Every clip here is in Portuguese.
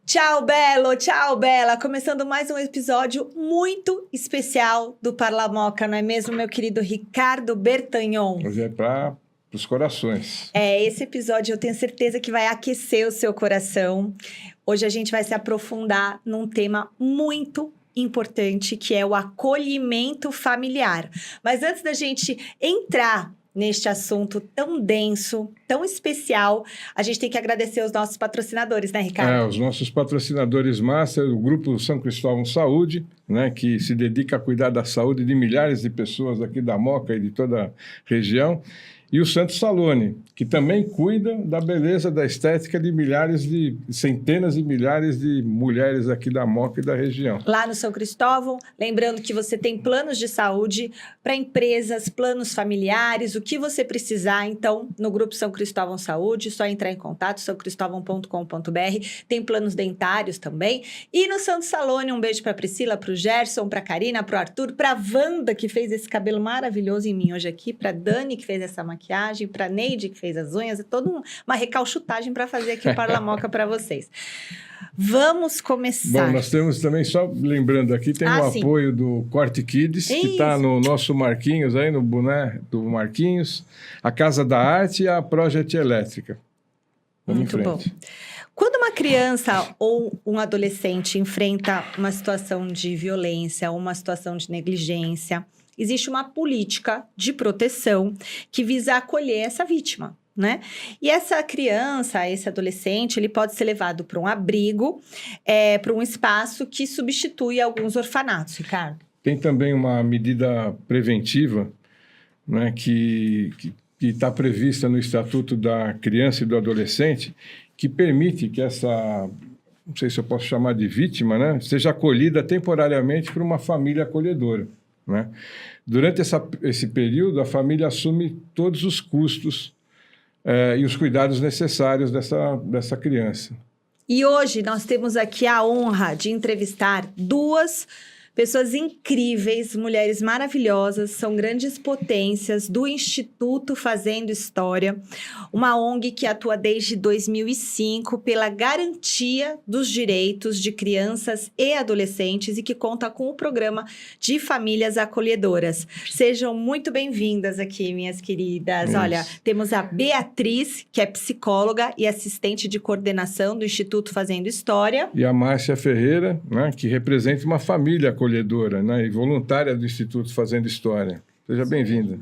Tchau, Belo! Tchau, Bela! Começando mais um episódio muito especial do Parlamoca, não é mesmo, meu querido Ricardo Bertagnon? Hoje é para os corações. Esse episódio eu tenho certeza que vai aquecer o seu coração. Hoje a gente vai se aprofundar num tema muito importante, que é o acolhimento familiar. Mas antes da gente entrar neste assunto tão denso, tão especial, a gente tem que agradecer os nossos patrocinadores, né, Ricardo? Os nossos patrocinadores master, o Grupo São Cristóvão Saúde, né, que se dedica a cuidar da saúde de milhares de pessoas aqui da Moca e de toda a região. E o Santo Salone, que também cuida da beleza, da estética de centenas de milhares de mulheres aqui da Moca e da região. Lá no São Cristóvão, lembrando que você tem planos de saúde para empresas, planos familiares, o que você precisar, então, no Grupo São Cristóvão Saúde, só entrar em contato, sãocristóvão.com.br, tem planos dentários também. E no Santo Salone, um beijo para a Priscila, para o Gerson, para a Karina, para o Arthur, para a Wanda, que fez esse cabelo maravilhoso em mim hoje aqui, para a Dani, que fez essa maquiagem, para a Neide, que fez as unhas, é toda uma recalchutagem para fazer aqui o Parlamoca para vocês. Vamos começar. Bom, nós temos também, só lembrando aqui, tem o apoio do Corte Kids, que está no nosso Marquinhos, aí no boné do Marquinhos, a Casa da Arte e a Project Elétrica. Vamos em frente. Muito bom. Quando uma criança ou um adolescente enfrenta uma situação de violência ou uma situação de negligência, existe uma política de proteção que visa acolher essa vítima, né? E essa criança, esse adolescente, ele pode ser levado para um abrigo, para um espaço que substitui alguns orfanatos, Ricardo. Tem também uma medida preventiva, né, que está prevista no Estatuto da Criança e do Adolescente, que permite que essa, não sei se eu posso chamar de vítima, né, seja acolhida temporariamente por uma família acolhedora, né? Durante esse período, a família assume todos os custos e os cuidados necessários dessa criança. E hoje nós temos aqui a honra de entrevistar duas pessoas incríveis, mulheres maravilhosas, são grandes potências do Instituto Fazendo História, uma ONG que atua desde 2005 pela garantia dos direitos de crianças e adolescentes e que conta com o programa de famílias acolhedoras. Sejam muito bem-vindas aqui, minhas queridas. Isso. Olha, temos a Beatriz, que é psicóloga e assistente de coordenação do Instituto Fazendo História. E a Márcia Ferreira, né, que representa uma família acolhedora, né, e voluntária do Instituto Fazendo História. Seja bem-vinda.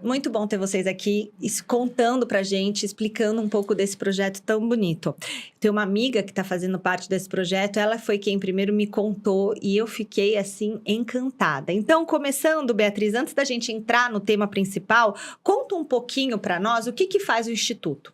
Muito bom ter vocês aqui contando pra gente, explicando um pouco desse projeto tão bonito. Tem uma amiga que está fazendo parte desse projeto, ela foi quem primeiro me contou e eu fiquei, assim, encantada. Então, começando, Beatriz, antes da gente entrar no tema principal, conta um pouquinho para nós o que faz o Instituto.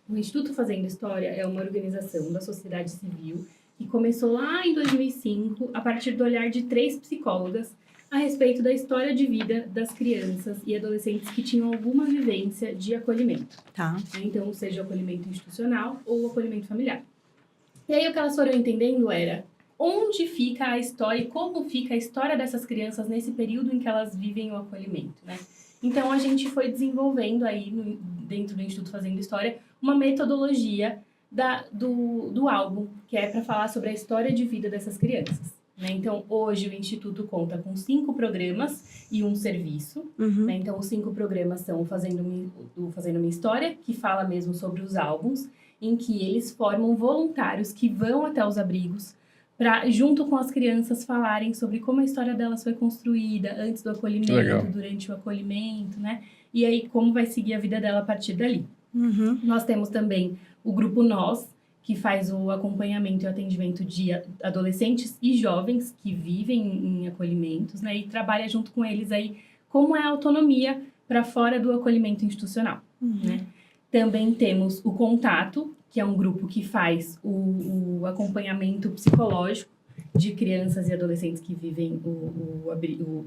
O Instituto Fazendo História é uma organização da sociedade civil que começou lá em 2005, a partir do olhar de 3 psicólogas, a respeito da história de vida das crianças e adolescentes que tinham alguma vivência de acolhimento. Tá. Então, seja o acolhimento institucional ou o acolhimento familiar. E aí, o que elas foram entendendo era onde fica a história e como fica a história dessas crianças nesse período em que elas vivem o acolhimento, né? Então, a gente foi desenvolvendo aí, dentro do Instituto Fazendo História, uma metodologia do álbum, que é para falar sobre a história de vida dessas crianças. Né? Então, hoje o Instituto conta com 5 programas e um serviço. Né? Então, os 5 programas são o Fazendo Minha História, que fala mesmo sobre os álbuns, em que eles formam voluntários que vão até os abrigos para, junto com as crianças, falarem sobre como a história delas foi construída antes do acolhimento, legal, durante o acolhimento, né? E aí, como vai seguir a vida dela a partir dali. Nós temos também o Grupo Nós, que faz o acompanhamento e o atendimento de adolescentes e jovens que vivem em acolhimentos, né? E trabalha junto com eles aí como é a autonomia para fora do acolhimento institucional, né? Também temos o Contato, que é um grupo que faz o acompanhamento psicológico de crianças e adolescentes que vivem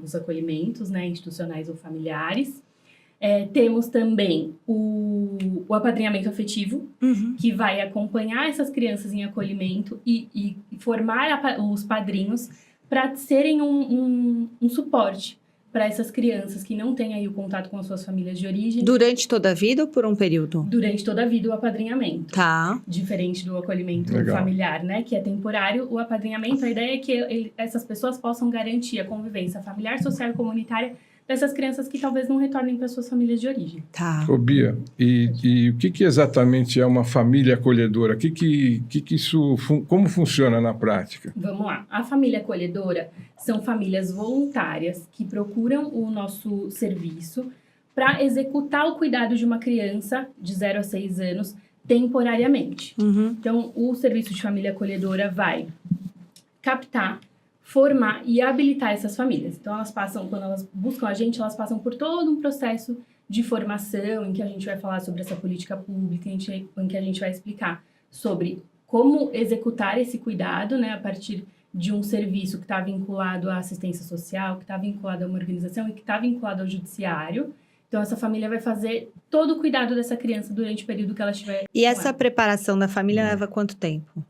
os acolhimentos, né? Institucionais ou familiares. Temos também o apadrinhamento afetivo, que vai acompanhar essas crianças em acolhimento e formar os padrinhos para serem um suporte para essas crianças que não têm aí o contato com as suas famílias de origem. Durante toda a vida ou por um período? Durante toda a vida, o apadrinhamento. Tá. Diferente do acolhimento Legal. familiar, né? Que é temporário. O apadrinhamento, a ideia é que essas pessoas possam garantir a convivência familiar, social e comunitária dessas crianças que talvez não retornem para suas famílias de origem. Tá. Ô, Bia, e o que exatamente é uma família acolhedora? Como funciona na prática? Vamos lá. A família acolhedora são famílias voluntárias que procuram o nosso serviço para executar o cuidado de uma criança de 0 a 6 anos temporariamente. Uhum. Então, o serviço de família acolhedora vai captar, formar e habilitar essas famílias. Então, quando elas buscam a gente, elas passam por todo um processo de formação em que a gente vai falar sobre essa política pública, em que a gente vai explicar sobre como executar esse cuidado, né, a partir de um serviço que está vinculado à assistência social, que está vinculado a uma organização e que está vinculado ao judiciário. Então, essa família vai fazer todo o cuidado dessa criança durante o período que ela estiver. E essa preparação da família leva quanto tempo?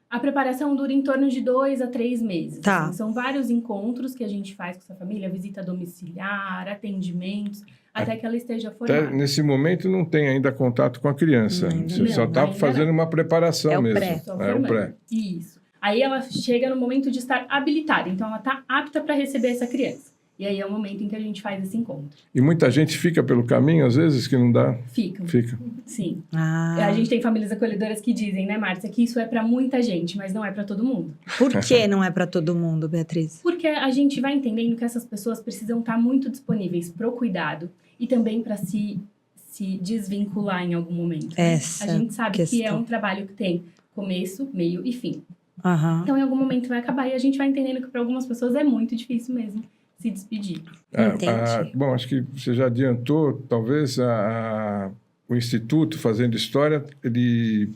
A preparação dura em torno de 2 a 3 meses. Tá. Assim, são vários encontros que a gente faz com essa família, visita domiciliar, atendimentos, até que ela esteja formada. Até nesse momento não tem ainda contato com a criança. Você só está fazendo uma preparação É o mesmo. pré. É o pré. Isso. Aí ela chega no momento de estar habilitada, então ela está apta para receber essa criança. E aí é o momento em que a gente faz esse encontro. E muita gente fica pelo caminho, às vezes, que não dá? Fica. Sim. Ah. A gente tem famílias acolhedoras que dizem, né, Márcia, que isso é para muita gente, mas não é para todo mundo. Por que não é para todo mundo, Beatriz? Porque a gente vai entendendo que essas pessoas precisam estar muito disponíveis para o cuidado e também para se desvincular em algum momento. Né? Essa A gente sabe que é questão. um trabalho que tem começo, meio e fim. Aham. Então, em algum momento vai acabar e a gente vai entendendo que para algumas pessoas é muito difícil mesmo se despedir. Entendi. Bom, acho que você já adiantou, talvez o Instituto Fazendo História, ele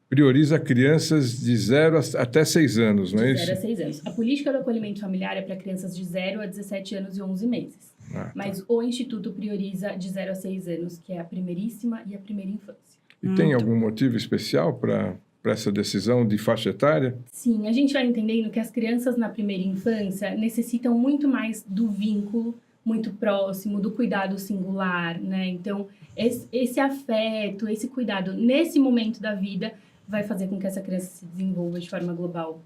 prioriza crianças de 0 até 6 anos, não é De 0 a isso? 6 anos. A política do acolhimento familiar é para crianças de 0 a 17 anos e 11 meses. Tá. Mas o Instituto prioriza de 0 a 6 anos, que é a primeiríssima e a primeira infância. E tem algum motivo especial para essa decisão de faixa etária? Sim, a gente vai entendendo que as crianças na primeira infância necessitam muito mais do vínculo muito próximo, do cuidado singular, né? Então, esse afeto, esse cuidado nesse momento da vida vai fazer com que essa criança se desenvolva de forma global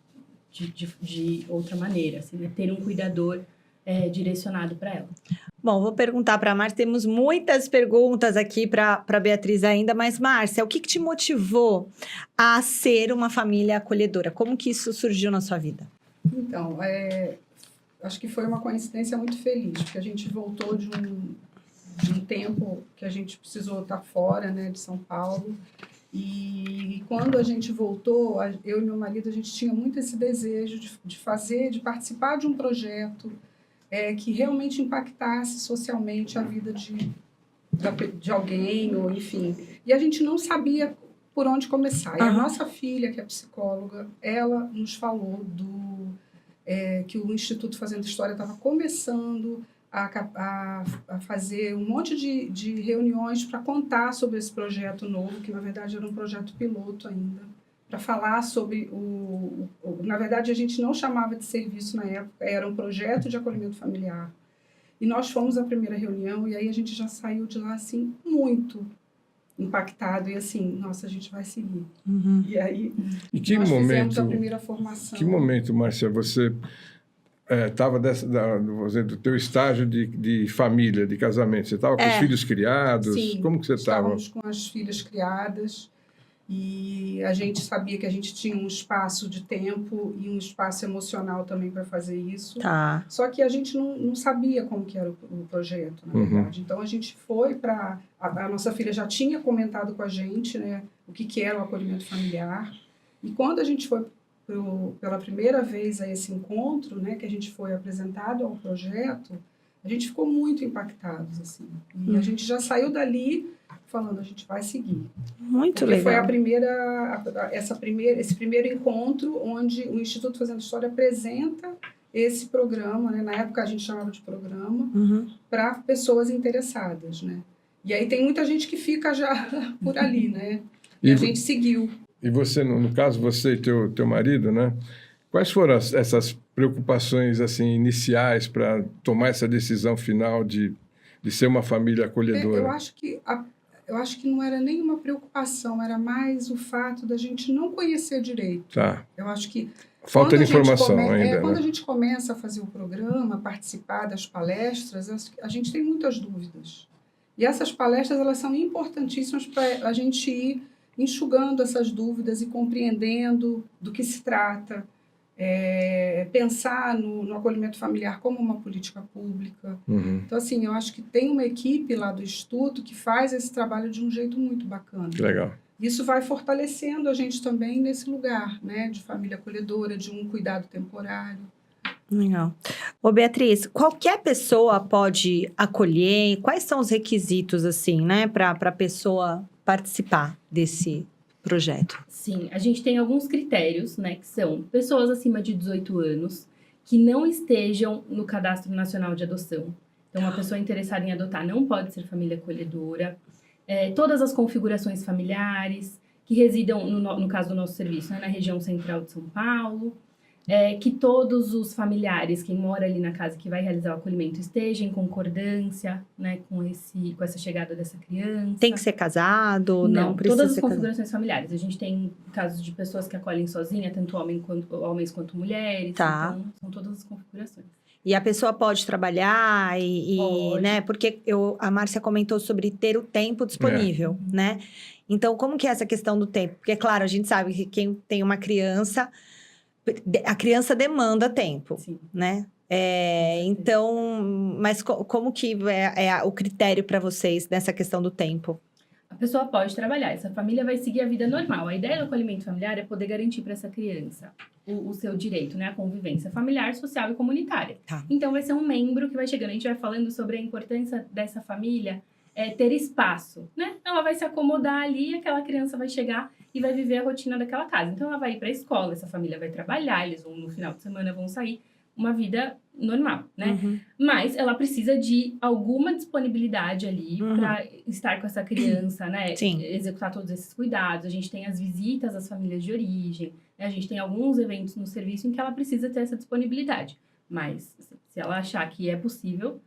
de outra maneira, assim, né? Ter um cuidador direcionado para ela. Bom, vou perguntar para a Márcia. Temos muitas perguntas aqui para Beatriz ainda, mas Márcia, o que te motivou a ser uma família acolhedora? Como que isso surgiu na sua vida? Então, acho que foi uma coincidência muito feliz, porque a gente voltou de um tempo que a gente precisou estar fora, né, de São Paulo. E quando a gente voltou, eu e meu marido, a gente tinha muito esse desejo de participar de um projeto que realmente impactasse socialmente a vida de alguém, ou enfim. E a gente não sabia por onde começar. E a nossa filha, que é psicóloga, ela nos falou que o Instituto Fazendo História estava começando a fazer um monte de reuniões para contar sobre esse projeto novo, que na verdade era um projeto piloto ainda, para falar sobre na verdade, a gente não chamava de serviço na época, era um projeto de acolhimento familiar. E nós fomos à primeira reunião e aí a gente já saiu de lá, assim, muito impactado e assim, nossa, a gente vai seguir. Uhum. E aí, E que nós momento, fizemos a primeira formação. Que momento, Márcia, você estava do teu estágio de família, de casamento? Você estava com os filhos criados? Sim, Como que você estava? estávamos com as filhas criadas e a gente sabia que a gente tinha um espaço de tempo e um espaço emocional também para fazer isso. Tá. Só que a gente não sabia como que era o projeto, na verdade. Então, a gente foi para... A nossa filha já tinha comentado com a gente, né, o que era o acolhimento familiar. E quando a gente foi pela primeira vez a esse encontro, né, que a gente foi apresentado ao projeto, a gente ficou muito impactados, assim. E a gente já saiu dali falando, a gente vai seguir. Muito Porque legal. foi esse primeiro encontro onde o Instituto Fazendo História apresenta esse programa, né? Na época a gente chamava de programa, para pessoas interessadas, né? E aí tem muita gente que fica já por ali, né? E a gente seguiu. E você, no caso, você e teu marido, né? Quais foram essas preocupações assim iniciais para tomar essa decisão final de ser uma família acolhedora? Eu acho que não era nenhuma preocupação, era mais o fato da gente não conhecer direito. Tá. Eu acho que Falta de informação ainda, quando né? a gente começa a fazer o programa, participar das palestras, a gente tem muitas dúvidas. E essas palestras, elas são importantíssimas para a gente ir enxugando essas dúvidas e compreendendo do que se trata, pensar no acolhimento familiar como uma política pública. Uhum. Então, assim, eu acho que tem uma equipe lá do Instituto que faz esse trabalho de um jeito muito bacana. Que legal. Isso vai fortalecendo a gente também nesse lugar, né, de família acolhedora, de um cuidado temporário. Legal. Ô, Beatriz, qualquer pessoa pode acolher? Quais são os requisitos, assim, né, para a pessoa participar desse projeto? Sim, a gente tem alguns critérios, né, que são pessoas acima de 18 anos que não estejam no Cadastro Nacional de Adoção. Então, uma pessoa interessada em adotar não pode ser família acolhedora. Todas as configurações familiares que residam, no caso do nosso serviço, né, na região central de São Paulo. Que todos os familiares, quem mora ali na casa que vai realizar o acolhimento, estejam em concordância, né, com essa chegada dessa criança. Tem que ser casado? Não precisa todas as ser casado? configurações familiares. A gente tem casos de pessoas que acolhem sozinha, tanto homens quanto mulheres. Tá. Então, são todas as configurações. E a pessoa pode trabalhar Pode. né? Porque a Márcia comentou sobre ter o tempo disponível, né? Então, como que é essa questão do tempo? Porque, claro, a gente sabe que quem tem uma criança, a criança demanda tempo, Sim. né? Então, mas como que é o critério para vocês nessa questão do tempo? A pessoa pode trabalhar, essa família vai seguir a vida normal. A ideia do acolhimento familiar é poder garantir para essa criança o seu direito, né? A convivência familiar, social e comunitária. Tá. Então, vai ser um membro que vai chegando. A gente vai falando sobre a importância dessa família ter espaço, né? Ela vai se acomodar ali, aquela criança vai chegar e vai viver a rotina daquela casa. Então, ela vai ir para a escola, essa família vai trabalhar, eles vão, no final de semana, vão sair. Uma vida normal, né? Uhum. Mas ela precisa de alguma disponibilidade ali para estar com essa criança, né? Sim. Executar todos esses cuidados. A gente tem as visitas às famílias de origem, né? A gente tem alguns eventos no serviço em que ela precisa ter essa disponibilidade. Mas, se ela achar que é possível...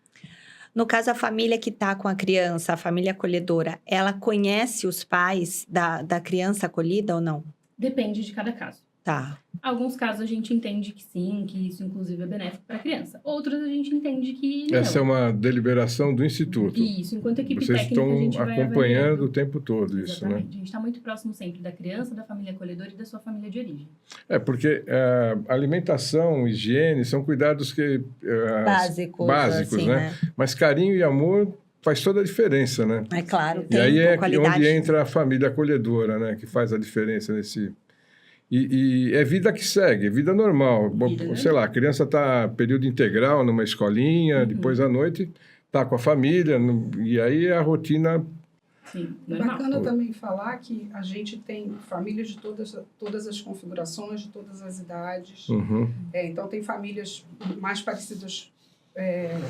No caso, a família que está com a criança, a família acolhedora, ela conhece os pais da criança acolhida ou não? Depende de cada caso. Tá. Alguns casos a gente entende que sim, que isso inclusive é benéfico para a criança. Outros a gente entende que não. Essa é uma deliberação do Instituto. Isso, enquanto equipe Vocês técnica a gente estão vai acompanhando avaliando. o tempo todo isso, né? Exatamente. A gente está muito próximo sempre da criança, da família acolhedora e da sua família de origem. Porque alimentação, higiene são cuidados que Básicos, assim, né? Mas carinho e amor faz toda a diferença, né? É claro, E tempo, aí é qualidade. onde entra a família acolhedora, né? Que faz a diferença nesse... E é vida que segue, é vida normal. Vida, Sei lá, a criança está período integral numa escolinha, depois à noite está com a família, e aí a rotina... Sim, É normal. bacana também falar que a gente tem famílias de todas as configurações, de todas as idades. Uhum. Então, tem famílias mais parecidas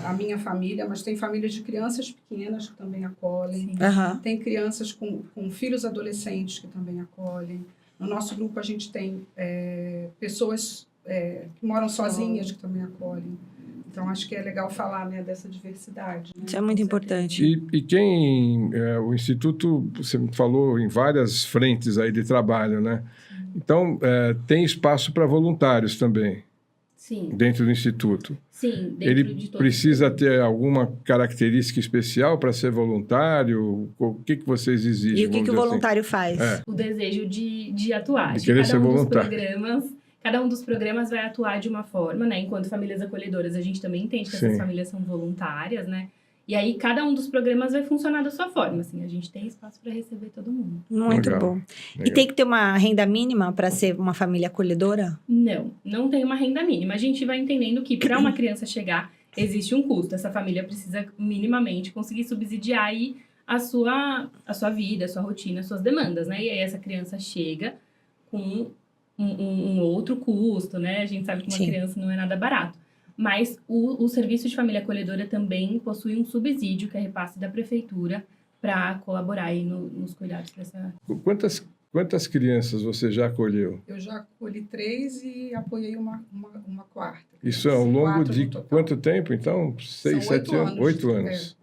à minha família, mas tem famílias de crianças pequenas que também acolhem. Sim. Aham. Tem crianças com filhos adolescentes que também acolhem. No nosso grupo, a gente tem pessoas que moram sozinhas que também acolhem. Então, acho que é legal falar, né, dessa diversidade. Né? Isso é muito importante. E quem... o Instituto, você falou em várias frentes aí de trabalho, né? Então, tem espaço para voluntários também, Sim, dentro do Instituto. sim. Dentro Ele de todos precisa os- ter alguma característica especial para ser voluntário? O que vocês exigem? E o que vamos o dizer assim? voluntário faz? O desejo de atuar. De Acho querer que ser voluntário. Cada um dos programas vai atuar de uma forma, né? Enquanto famílias acolhedoras, a gente também entende que Sim. essas famílias são voluntárias, né? E aí, cada um dos programas vai funcionar da sua forma, assim. A gente tem espaço para receber todo mundo. Muito Legal. bom. E Legal. tem que ter uma renda mínima para ser uma família acolhedora? Não tem uma renda mínima. A gente vai entendendo que para uma criança chegar, existe um custo. Essa família precisa minimamente conseguir subsidiar aí a sua vida, a sua rotina, as suas demandas, né? E aí essa criança chega com um outro custo, né? A gente sabe que uma Sim. criança não é nada barato. Mas o Serviço de Família Acolhedora também possui um subsídio, que é repasse da prefeitura, para colaborar aí nos cuidados dessa... Quantas crianças você já acolheu? Eu já acolhi 3 e apoiei uma quarta. Isso ao longo 4 de no total. quanto tempo, então? 6, São 7 anos? 8 anos.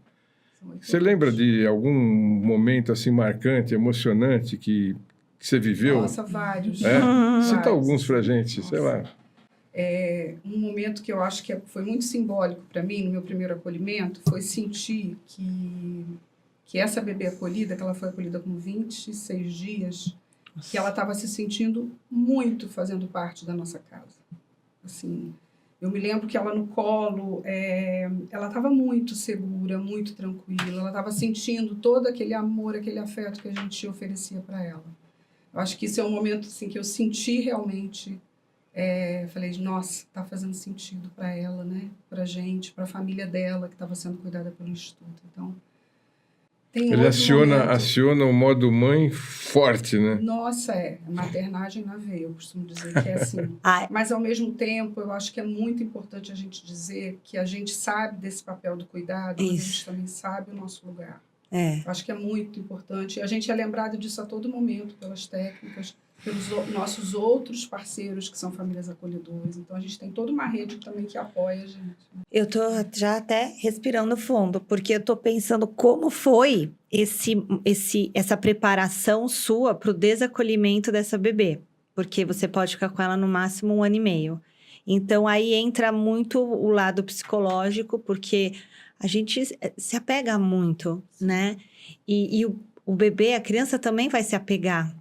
São 8 Você anos. lembra de algum momento assim marcante, emocionante que você viveu? Nossa, vários. É? Uhum. Cita Vários. alguns pra gente, sei lá. Um momento que eu acho que foi muito simbólico para mim, no meu primeiro acolhimento, foi sentir que essa bebê acolhida, que ela foi acolhida com 26 dias, que ela estava se sentindo muito fazendo parte da nossa casa. Assim, eu me lembro que ela no colo, ela estava muito segura, muito tranquila, ela estava sentindo todo aquele amor, aquele afeto que a gente oferecia para ela. Eu acho que isso é um momento assim, que eu senti realmente, falei, nossa, está fazendo sentido para ela, né? Para a gente, para a família dela, que estava sendo cuidada pelo Instituto. Então, tem Ele outro momento. aciona o modo mãe forte, né? Nossa, maternagem na veia, eu costumo dizer que é assim. Ai, Mas, ao mesmo tempo, eu acho que é muito importante a gente dizer que a gente sabe desse papel do cuidado, mas a gente Isso. também sabe o nosso lugar. é. Eu acho que é muito importante. E a gente é lembrado disso a todo momento, pelas técnicas, pelos nossos outros parceiros, que são famílias acolhedoras. Então, a gente tem toda uma rede também que apoia a gente. Eu tô já até respirando fundo, porque eu tô pensando como foi essa preparação sua para o desacolhimento dessa bebê. Porque você pode ficar com ela no máximo 1 ano e meio. Então, aí entra muito o lado psicológico, porque a gente se apega muito, né? E o bebê, a criança também vai se apegar.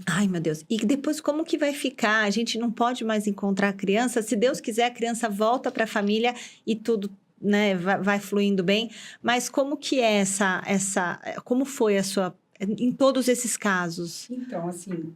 Ai, meu Deus. E depois, como que vai ficar? A gente não pode mais encontrar a criança. Se Deus quiser, a criança volta para a família e tudo, né, vai fluindo bem. Mas como que é como foi a sua... Em todos esses casos? Então, assim,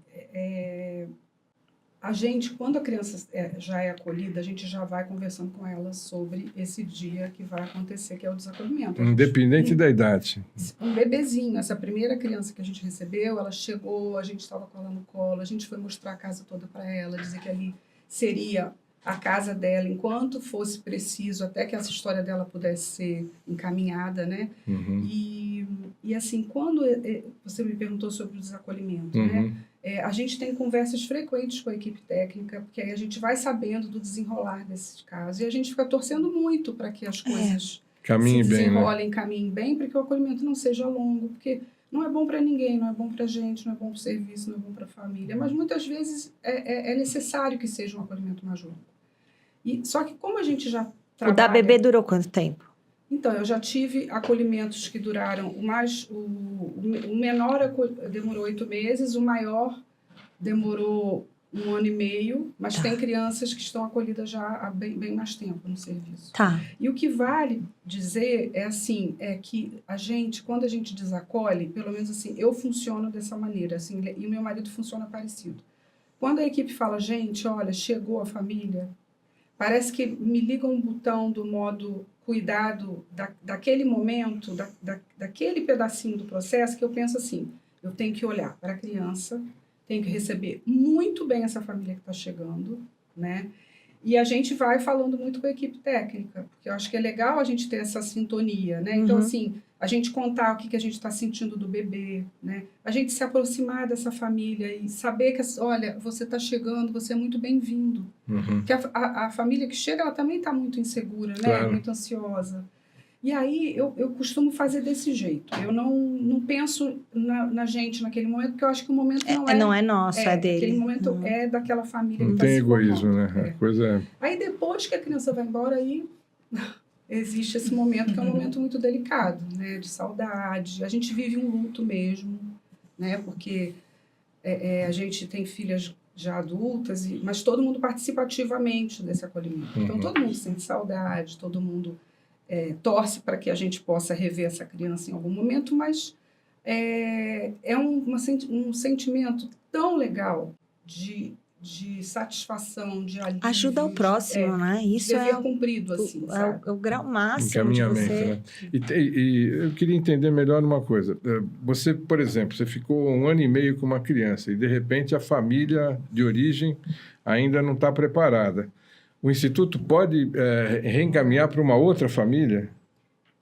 a gente, quando a criança já é acolhida, a gente já vai conversando com ela sobre esse dia que vai acontecer, que é o desacolhimento. Independente da idade. Um bebezinho, essa primeira criança que a gente recebeu, ela chegou, a gente estava com ela no colo, a gente foi mostrar a casa toda para ela, dizer que ali seria a casa dela, enquanto fosse preciso, até que essa história dela pudesse ser encaminhada, né? Uhum. E assim, quando você me perguntou sobre o desacolhimento, Uhum. né? A gente tem conversas frequentes com a equipe técnica, porque aí a gente vai sabendo do desenrolar desses casos, e a gente fica torcendo muito para que as coisas Caminhe se bem, né? desenrolem, caminhem bem, para que o acolhimento não seja longo, porque não é bom para ninguém, não é bom para a gente, não é bom para o serviço, não é bom para a família, mas muitas vezes é necessário que seja um acolhimento mais longo. Só que como a gente já trabalha... O da bebê durou quanto tempo? Então, eu já tive acolhimentos que duraram, o menor demorou 8 meses, o maior demorou 1 ano e meio, mas Tá. tem crianças que estão acolhidas já há bem mais tempo no serviço. Tá. E o que vale dizer é que a gente, quando a gente desacolhe, pelo menos assim, eu funciono dessa maneira, assim, e o meu marido funciona parecido. Quando a equipe fala, gente, olha, chegou a família, parece que me liga um botão do modo cuidado daquele momento, daquele pedacinho do processo, que eu penso assim, eu tenho que olhar para a criança, tenho que receber muito bem essa família que está chegando, né? E a gente vai falando muito com a equipe técnica, porque eu acho que é legal a gente ter essa sintonia, né? Então, Uhum. assim, a gente contar o que a gente está sentindo do bebê, né? A gente se aproximar dessa família e saber que, olha, você está chegando, você é muito bem-vindo. Uhum. Porque a família que chega, ela também está muito insegura, né? Claro. Muito ansiosa. E aí, eu costumo fazer desse jeito. Eu não penso na gente naquele momento, porque eu acho que o momento Não é nosso, é dele. Aquele momento é daquela família Não que está tem se egoísmo, formando. né? A coisa Aí, depois que a criança vai embora, aí existe esse momento, que é um momento muito delicado, né? De saudade. A gente vive um luto mesmo, né? Porque a gente tem filhas já adultas, mas todo mundo participa ativamente desse acolhimento. Então, Uhum. todo mundo sente saudade, todo mundo torce para que a gente possa rever essa criança em algum momento, mas um sentimento tão legal de satisfação, de alívio. Ajuda o próximo, né? Isso dever é cumprido, assim, sabe? o grau máximo de encaminhamento, você... né? E eu queria entender melhor uma coisa. Você, por exemplo, você ficou 1 ano e meio com uma criança e, de repente, a família de origem ainda não está preparada. O Instituto pode reencaminhar para uma outra família?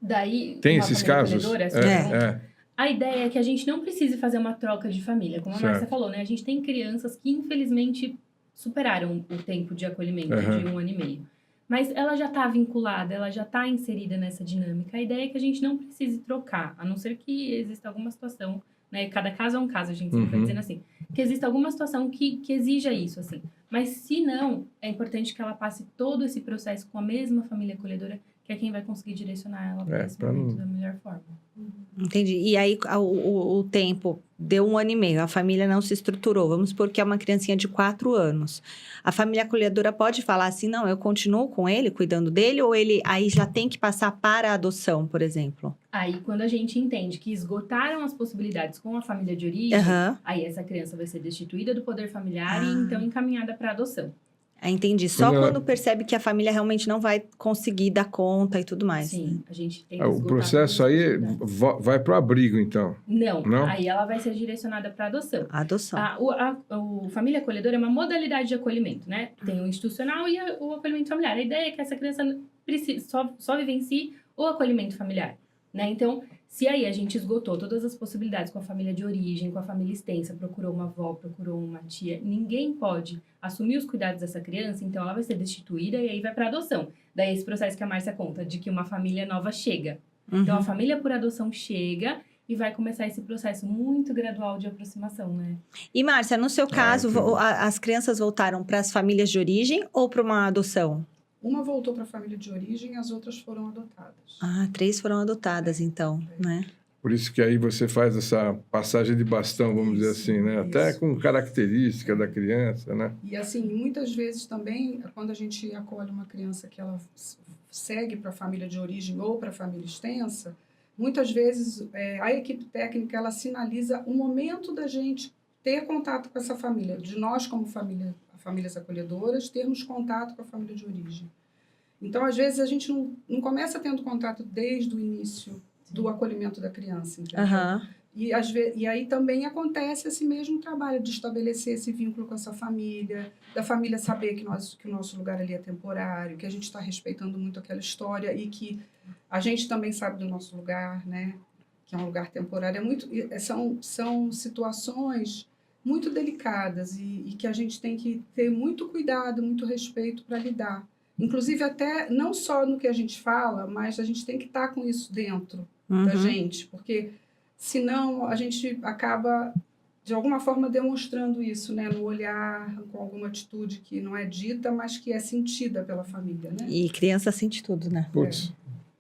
Daí, Tem uma esses família casos? acolhedora, É. É. A ideia é que a gente não precise fazer uma troca de família. Como a Certo. Márcia falou, né? A gente tem crianças que, infelizmente, superaram o tempo de acolhimento Uhum. de 1 ano e meio. Mas ela já está vinculada, ela já está inserida nessa dinâmica. A ideia é que a gente não precise trocar, a não ser que exista alguma situação, né? Cada caso é um caso, a gente sempre vai dizendo assim. Que exista alguma situação que exija isso, assim. Mas se não, é importante que ela passe todo esse processo com a mesma família acolhedora, que é quem vai conseguir direcionar ela para esse pra momento não- da melhor forma. Entendi. E aí, o tempo deu 1 ano e meio, a família não se estruturou. Vamos supor que é uma criancinha de 4 anos. A família acolhedora pode falar assim, não, eu continuo com ele, cuidando dele, ou ele aí já tem que passar para a adoção, por exemplo? Aí, quando a gente entende que esgotaram as possibilidades com a família de origem, Aham. aí essa criança vai ser destituída do poder familiar e Ah. então encaminhada para adoção. Entendi. Só Quando ela- quando percebe que a família realmente não vai conseguir dar conta e tudo mais. Sim, Né? a gente tem O processo aí vai para o abrigo, então. Não, Não? aí ela vai ser direcionada para adoção. A adoção. O família acolhedora é uma modalidade de acolhimento, né? Tem o institucional e o acolhimento familiar. A ideia é que essa criança só vivencie o acolhimento familiar, né? Então, se aí a gente esgotou todas as possibilidades com a família de origem, com a família extensa, procurou uma avó, procurou uma tia, ninguém pode assumir os cuidados dessa criança, então ela vai ser destituída e aí vai para adoção. Daí esse processo que a Márcia conta, de que uma família nova chega. Então, a família por adoção chega e vai começar esse processo muito gradual de aproximação, né? E, Márcia, no seu caso, entendi. as crianças voltaram para as famílias de origem ou para uma adoção? Uma voltou para a família de origem e as outras foram adotadas. Ah, 3 foram adotadas, então, né? Por isso que aí você faz essa passagem de bastão, vamos dizer Isso, assim, né? Até isso. com característica da criança, né? E assim, muitas vezes também, quando a gente acolhe uma criança que ela segue para a família de origem ou para a família extensa, muitas vezes a equipe técnica ela sinaliza o momento da gente ter contato com essa família, de nós como famílias acolhedoras, termos contato com a família de origem. Então, às vezes, a gente não começa tendo contato desde o início do acolhimento da criança, entendeu? Aham. E aí também acontece esse mesmo trabalho de estabelecer esse vínculo com essa família, da família saber que o nosso lugar ali é temporário, que a gente está respeitando muito aquela história e que a gente também sabe do nosso lugar, né? Que é um lugar temporário. São situações muito delicadas e que a gente tem que ter muito cuidado, muito respeito para lidar. Inclusive até não só no que a gente fala, mas a gente tem que estar com isso dentro da gente, porque senão a gente acaba, de alguma forma, demonstrando isso, né? No olhar, com alguma atitude que não é dita, mas que é sentida pela família, né? E criança sente tudo, né? Putz,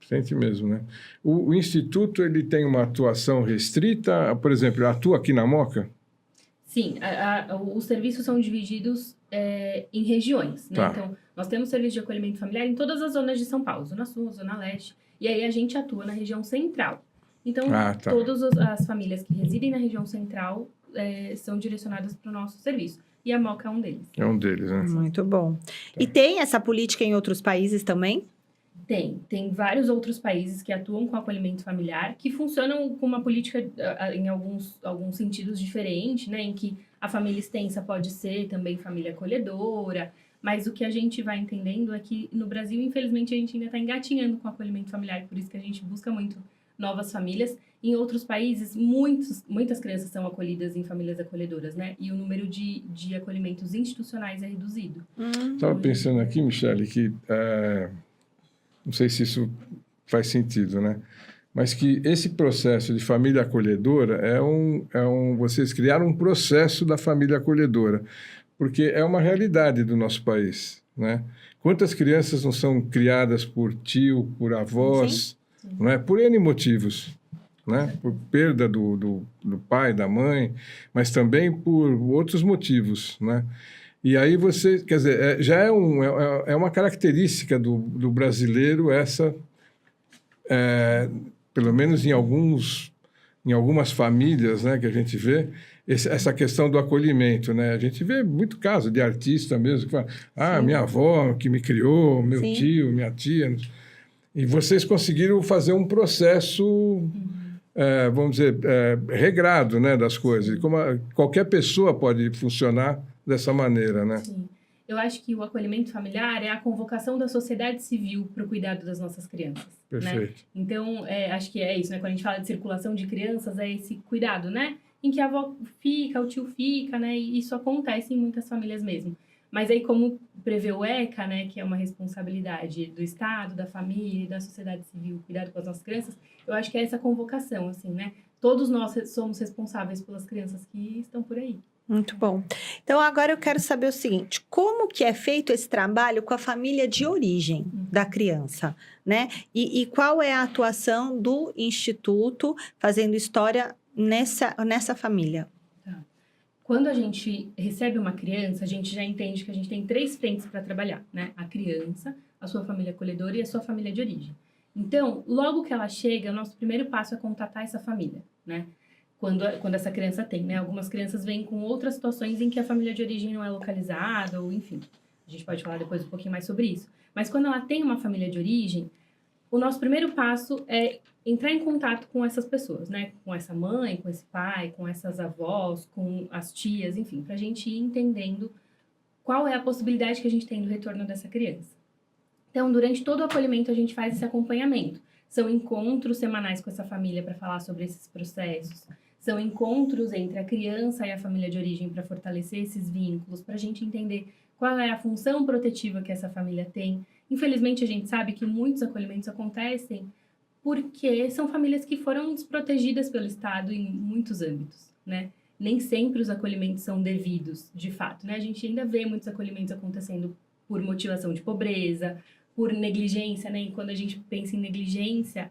sente mesmo, né? O Instituto, ele tem uma atuação restrita? Por exemplo, atua aqui na Moca? Sim, os serviços são divididos em regiões, né? Tá. Então, nós temos serviço de acolhimento familiar em todas as zonas de São Paulo, Zona Sul, Zona Leste, e aí a gente atua na região central. Então, Tá. todas as famílias que residem na região central são direcionadas para o nosso serviço. E a Moca é um deles. É um deles, né? Muito bom. E tem essa política em outros países também? Tem vários outros países que atuam com acolhimento familiar, que funcionam com uma política em alguns sentidos diferentes, né? Em que a família extensa pode ser também família acolhedora, mas o que a gente vai entendendo é que no Brasil, infelizmente, a gente ainda está engatinhando com o acolhimento familiar, por isso que a gente busca muito novas famílias. Em outros países, muitas crianças são acolhidas em famílias acolhedoras, né? E o número de acolhimentos institucionais é reduzido. Estava pensando aqui, Michele, que não sei se isso faz sentido, né? Mas que esse processo de família acolhedora vocês criaram um processo da família acolhedora, porque é uma realidade do nosso país, né? Quantas crianças não são criadas por tio, por avós, não é? Por N motivos, né? Por perda do pai, da mãe, mas também por outros motivos, né? E aí você, quer dizer, já é uma característica do brasileiro essa, pelo menos em algumas famílias, né, que a gente vê, essa questão do acolhimento, né? A gente vê muito caso de artista mesmo que fala, minha avó que me criou, meu Sim. tio, minha tia. E vocês conseguiram fazer um processo, vamos dizer, regrado, né, das coisas. Como qualquer pessoa pode funcionar dessa maneira, né? Sim. eu acho que o acolhimento familiar é a convocação da sociedade civil para o cuidado das nossas crianças. Né? Perfeito. Então, acho que é isso, né? Quando a gente fala de circulação de crianças, é esse cuidado, né? Em que a avó fica, o tio fica, né? E isso acontece em muitas famílias mesmo. Mas aí, como prevê o ECA, né? Que é uma responsabilidade do Estado, da família e da sociedade civil, cuidado com as nossas crianças, eu acho que é essa convocação, assim, né? Todos nós somos responsáveis pelas crianças que estão por aí. Muito bom. Então, agora eu quero saber o seguinte, como que é feito esse trabalho com a família de origem da criança, né? E qual é a atuação do Instituto fazendo história nessa família? Quando a gente recebe uma criança, a gente já entende que a gente tem 3 frentes para trabalhar, né? A criança, a sua família acolhedora e a sua família de origem. Então, logo que ela chega, o nosso primeiro passo é contatar essa família, né? Quando essa criança tem, né? Algumas crianças vêm com outras situações em que a família de origem não é localizada, ou enfim. A gente pode falar depois um pouquinho mais sobre isso. Mas quando ela tem uma família de origem, o nosso primeiro passo é entrar em contato com essas pessoas, né? Com essa mãe, com esse pai, com essas avós, com as tias, enfim, para a gente ir entendendo qual é a possibilidade que a gente tem do retorno dessa criança. Então, durante todo o acolhimento, a gente faz esse acompanhamento. São encontros semanais com essa família para falar sobre esses processos. São encontros entre a criança e a família de origem para fortalecer esses vínculos, para a gente entender qual é a função protetiva que essa família tem. Infelizmente, a gente sabe que muitos acolhimentos acontecem porque são famílias que foram desprotegidas pelo Estado em muitos âmbitos, né? Nem sempre os acolhimentos são devidos, de fato, né? A gente ainda vê muitos acolhimentos acontecendo por motivação de pobreza, por negligência, né? E quando a gente pensa em negligência,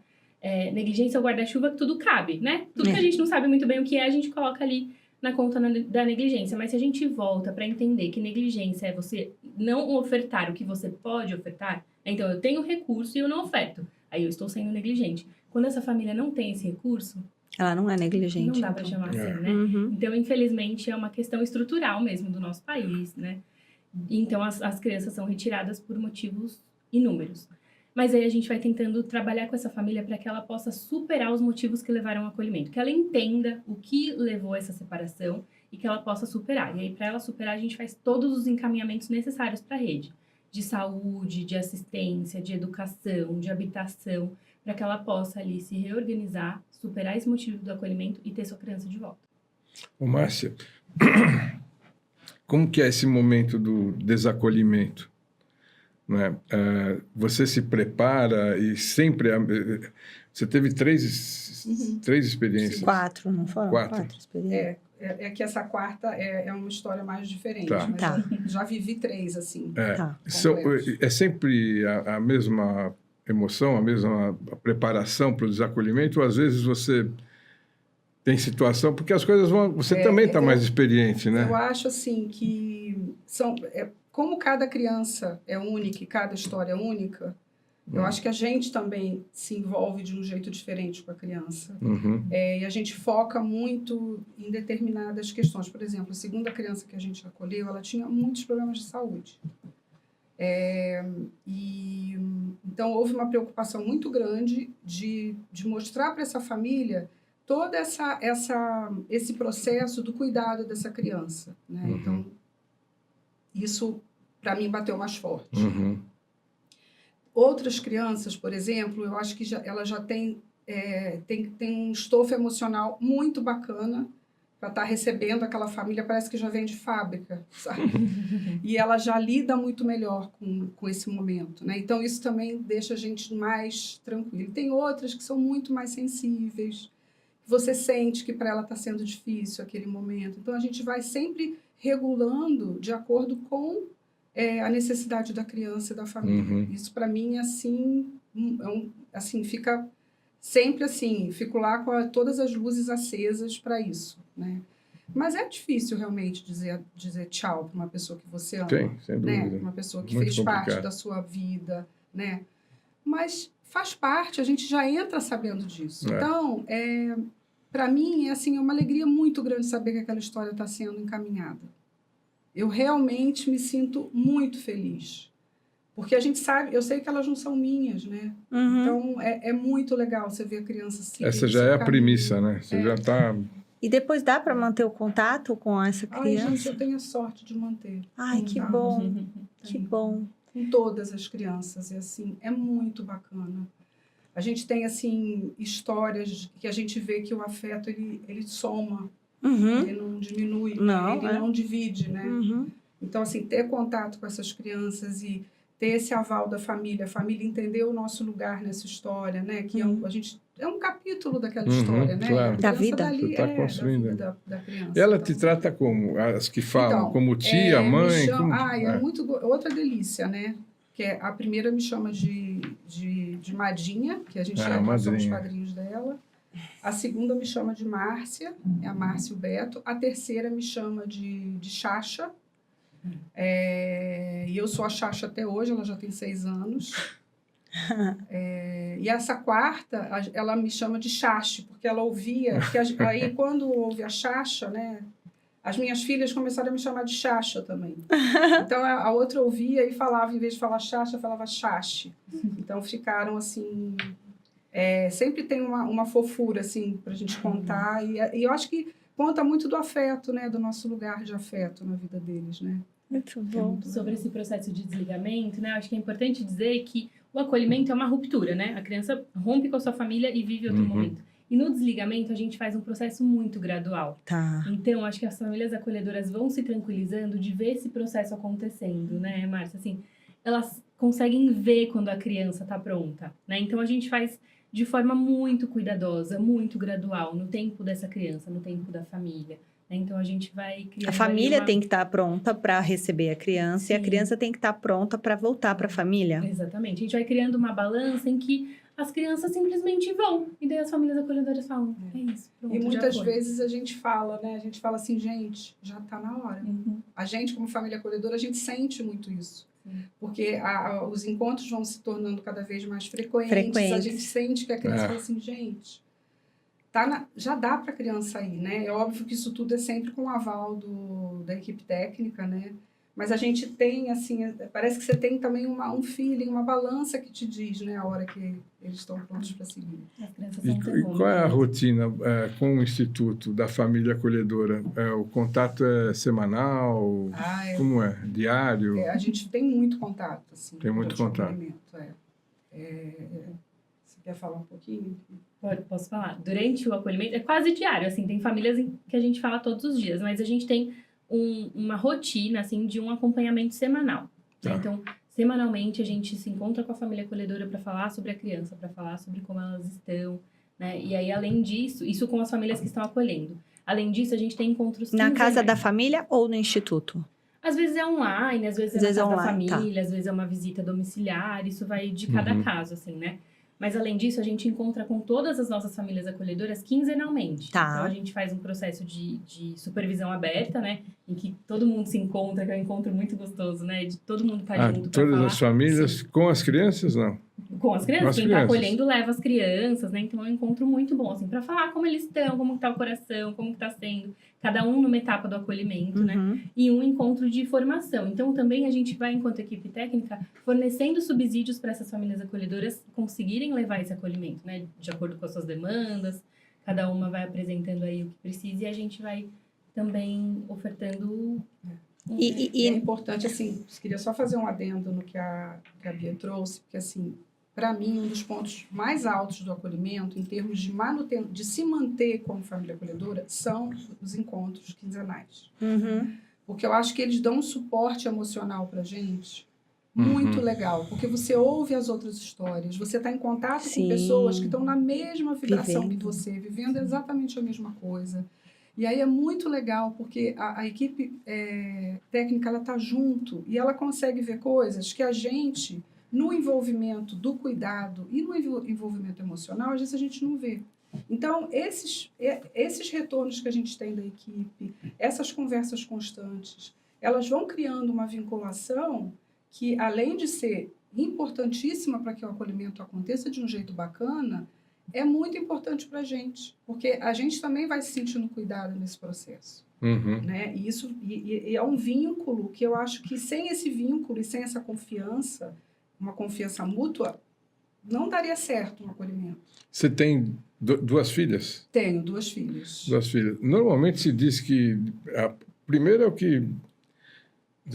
negligência é o guarda-chuva que tudo cabe, né? Tudo que a gente não sabe muito bem o que é, a gente coloca ali na conta da negligência. Mas se a gente volta para entender que negligência é você não ofertar o que você pode ofertar, então eu tenho recurso e eu não oferto, aí eu estou sendo negligente. Quando essa família não tem esse recurso, ela não é negligente. não dá para chamar assim, né? Uhum. Então, infelizmente, é uma questão estrutural mesmo do nosso país, né? Então, as crianças são retiradas por motivos inúmeros. Mas aí a gente vai tentando trabalhar com essa família para que ela possa superar os motivos que levaram ao acolhimento, que ela entenda o que levou a essa separação e que ela possa superar. E aí, para ela superar, a gente faz todos os encaminhamentos necessários para a rede, de saúde, de assistência, de educação, de habitação, para que ela possa ali se reorganizar, superar esse motivo do acolhimento e ter sua criança de volta. Ô, Márcia, como que é esse momento do desacolhimento? Né? Você se prepara e sempre... Você teve três experiências. 4, não foram? 4 experiências. É que essa quarta é uma história mais diferente, Tá. mas Tá. já vivi 3, assim. Tá. É sempre a mesma emoção, a mesma preparação para o desacolhimento, ou às vezes você tem situação, porque as coisas vão... Você também está mais experiente, né? Eu acho, assim, que como cada criança é única e cada história é única, eu acho que a gente também se envolve de um jeito diferente com a criança. Uhum. E a gente foca muito em determinadas questões. Por exemplo, a segunda criança que a gente acolheu, ela tinha muitos problemas de saúde. Então, houve uma preocupação muito grande de mostrar para essa família todo esse processo do cuidado dessa criança. Né? Uhum. Então, isso, para mim, bateu mais forte. Uhum. Outras crianças, por exemplo, eu acho que ela já tem um estofo emocional muito bacana para estar recebendo aquela família, parece que já vem de fábrica, sabe? E ela já lida muito melhor com esse momento, né? Então, isso também deixa a gente mais tranquilo. Tem outras que são muito mais sensíveis, você sente que para ela está sendo difícil aquele momento. Então, a gente vai sempre regulando de acordo com a necessidade da criança e da família. Uhum. Isso, para mim, assim, fica sempre assim, fico lá com todas as luzes acesas para isso, né? Mas é difícil, realmente, dizer tchau para uma pessoa que você ama. Tem, sem dúvida. Né? Uma pessoa que Muito fez complicado. parte da sua vida, né? Mas faz parte, a gente já entra sabendo disso. Então, para mim, é uma alegria muito grande saber que aquela história está sendo encaminhada. Eu realmente me sinto muito feliz. Porque a gente sabe, eu sei que elas não são minhas, né? Uhum. Então, é muito legal você ver a criança assim. Essa já é a premissa, né? Você já está E depois dá para manter o contato com essa Ai, criança? gente, eu tenho a sorte de manter. Ai, que contato. bom, que bom. Com todas as crianças, e assim, é muito bacana. A gente tem, assim, histórias que a gente vê que o afeto, ele soma, Uhum, ele não diminui, Não, ele é. não divide, né? uhum. Então, assim, ter contato com essas crianças e ter esse aval da família, a família entender o nosso lugar nessa história, né? Que a gente, é um capítulo daquela história, né? claro. A Da criança vida. dali Você tá da construindo. vida da criança. Ela Então, te trata como? As que falam, então, como tia, me mãe? chama, Como... é muito outra delícia, né? Que é, a primeira me chama de Madinha, que a gente nós somos madrinha. padrinhos dela. A segunda me chama de Márcia, é a Márcia e o Beto. A terceira me chama de Xaxa. E eu sou a Xaxa até hoje, ela já tem 6 anos. E essa quarta, ela me chama de Xaxe, porque ela ouvia, aí quando ouve a Xaxa, né? As minhas filhas começaram a me chamar de Xaxa também. Então a outra ouvia e falava, em vez de falar Xaxa, falava Xaxe. Então ficaram assim. Sempre tem uma fofura assim para a gente contar. E eu acho que conta muito do afeto, né? Do nosso lugar de afeto na vida deles, né? Muito É bom. muito Sobre legal. esse processo de desligamento, né? Acho que é importante dizer que o acolhimento é uma ruptura, né? A criança rompe com a sua família e vive outro momento. E no desligamento, a gente faz um processo muito gradual. Tá. Então, acho que as famílias acolhedoras vão se tranquilizando de ver esse processo acontecendo, né, Márcia? Assim, elas conseguem ver quando a criança está pronta, né? Então, a gente faz de forma muito cuidadosa, muito gradual, no tempo dessa criança, no tempo da família. Né? Então, a gente vai criando A família ali tem que estar pronta para receber a criança e a Sim. criança tem que estar pronta para voltar para a família. Exatamente. A gente vai criando uma balança em que as crianças simplesmente vão. E daí as famílias acolhedoras falam, é isso, pronto, E já muitas foi. vezes a gente fala, né? A gente fala assim, gente, já está na hora. Uhum. A gente, como família acolhedora, a gente sente muito isso. Sim. Porque os encontros vão se tornando cada vez mais frequentes. A gente sente que a criança fala assim, gente, já dá para a criança ir, né? É óbvio que isso tudo é sempre com o aval da equipe técnica, né? Mas a gente tem, assim, parece que você tem também um feeling, uma balança que te diz, né? A hora que eles estão prontos para seguir. As crianças E são qual é a termômetros. rotina com o Instituto da Família Acolhedora? O contato é semanal? Como é? Diário? A gente tem muito contato, assim. Tem muito durante o contato. acolhimento, Você quer falar um pouquinho? Posso falar. Durante o acolhimento, é quase diário, assim, tem famílias que a gente fala todos os dias, mas a gente tem uma rotina, assim, de um acompanhamento semanal. Né? Tá. Então, semanalmente a gente se encontra com a família acolhedora para falar sobre a criança, para falar sobre como elas estão, né? E aí, além disso, isso com as famílias que estão acolhendo. Além disso, a gente tem encontros Na casa da quinzenais. família ou no instituto? Às vezes é online, às vezes é na casa da online, tá. família, às vezes é uma visita domiciliar, isso vai de cada caso, assim, né? Mas, além disso, a gente encontra com todas as nossas famílias acolhedoras quinzenalmente. Tá. Então, a gente faz um processo de supervisão aberta, né? Em que todo mundo se encontra, que é um encontro muito gostoso, né? De todo mundo tá junto pra Todas falar. as famílias com as crianças, não? Com as crianças. Com as Quem crianças. tá acolhendo leva as crianças, né? Então, é um encontro muito bom, assim, pra falar como eles estão, como que tá o coração, como que tá sendo. Cada um numa etapa do acolhimento, né? Uhum. E um encontro de formação. Então, também a gente vai, enquanto equipe técnica, fornecendo subsídios para essas famílias acolhedoras conseguirem levar esse acolhimento, né? De acordo com as suas demandas, cada uma vai apresentando aí o que precisa e a gente vai também ofertando... E é importante, assim, queria só fazer um adendo no que a Bia trouxe, porque, assim, para mim, um dos pontos mais altos do acolhimento, em termos de se manter como família acolhedora, são os encontros quinzenais. Uhum. Porque eu acho que eles dão um suporte emocional para a gente muito legal. Porque você ouve as outras histórias, você está em contato Sim. com pessoas que estão na mesma vibração Vivendo. que você, vivendo exatamente a mesma coisa. E aí é muito legal, porque a equipe técnica ela está junto e ela consegue ver coisas que a gente, no envolvimento do cuidado e no envolvimento emocional, às vezes a gente não vê. Então, esses retornos que a gente tem da equipe, essas conversas constantes, elas vão criando uma vinculação que, além de ser importantíssima para que o acolhimento aconteça de um jeito bacana, é muito importante para a gente, porque a gente também vai se sentindo cuidado nesse processo. Né? E isso é um vínculo que eu acho que sem esse vínculo e sem essa confiança, uma confiança mútua, não daria certo um acolhimento. Você tem Duas filhas? Tenho 2 filhas. Duas filhas. Normalmente se diz que a primeira é o que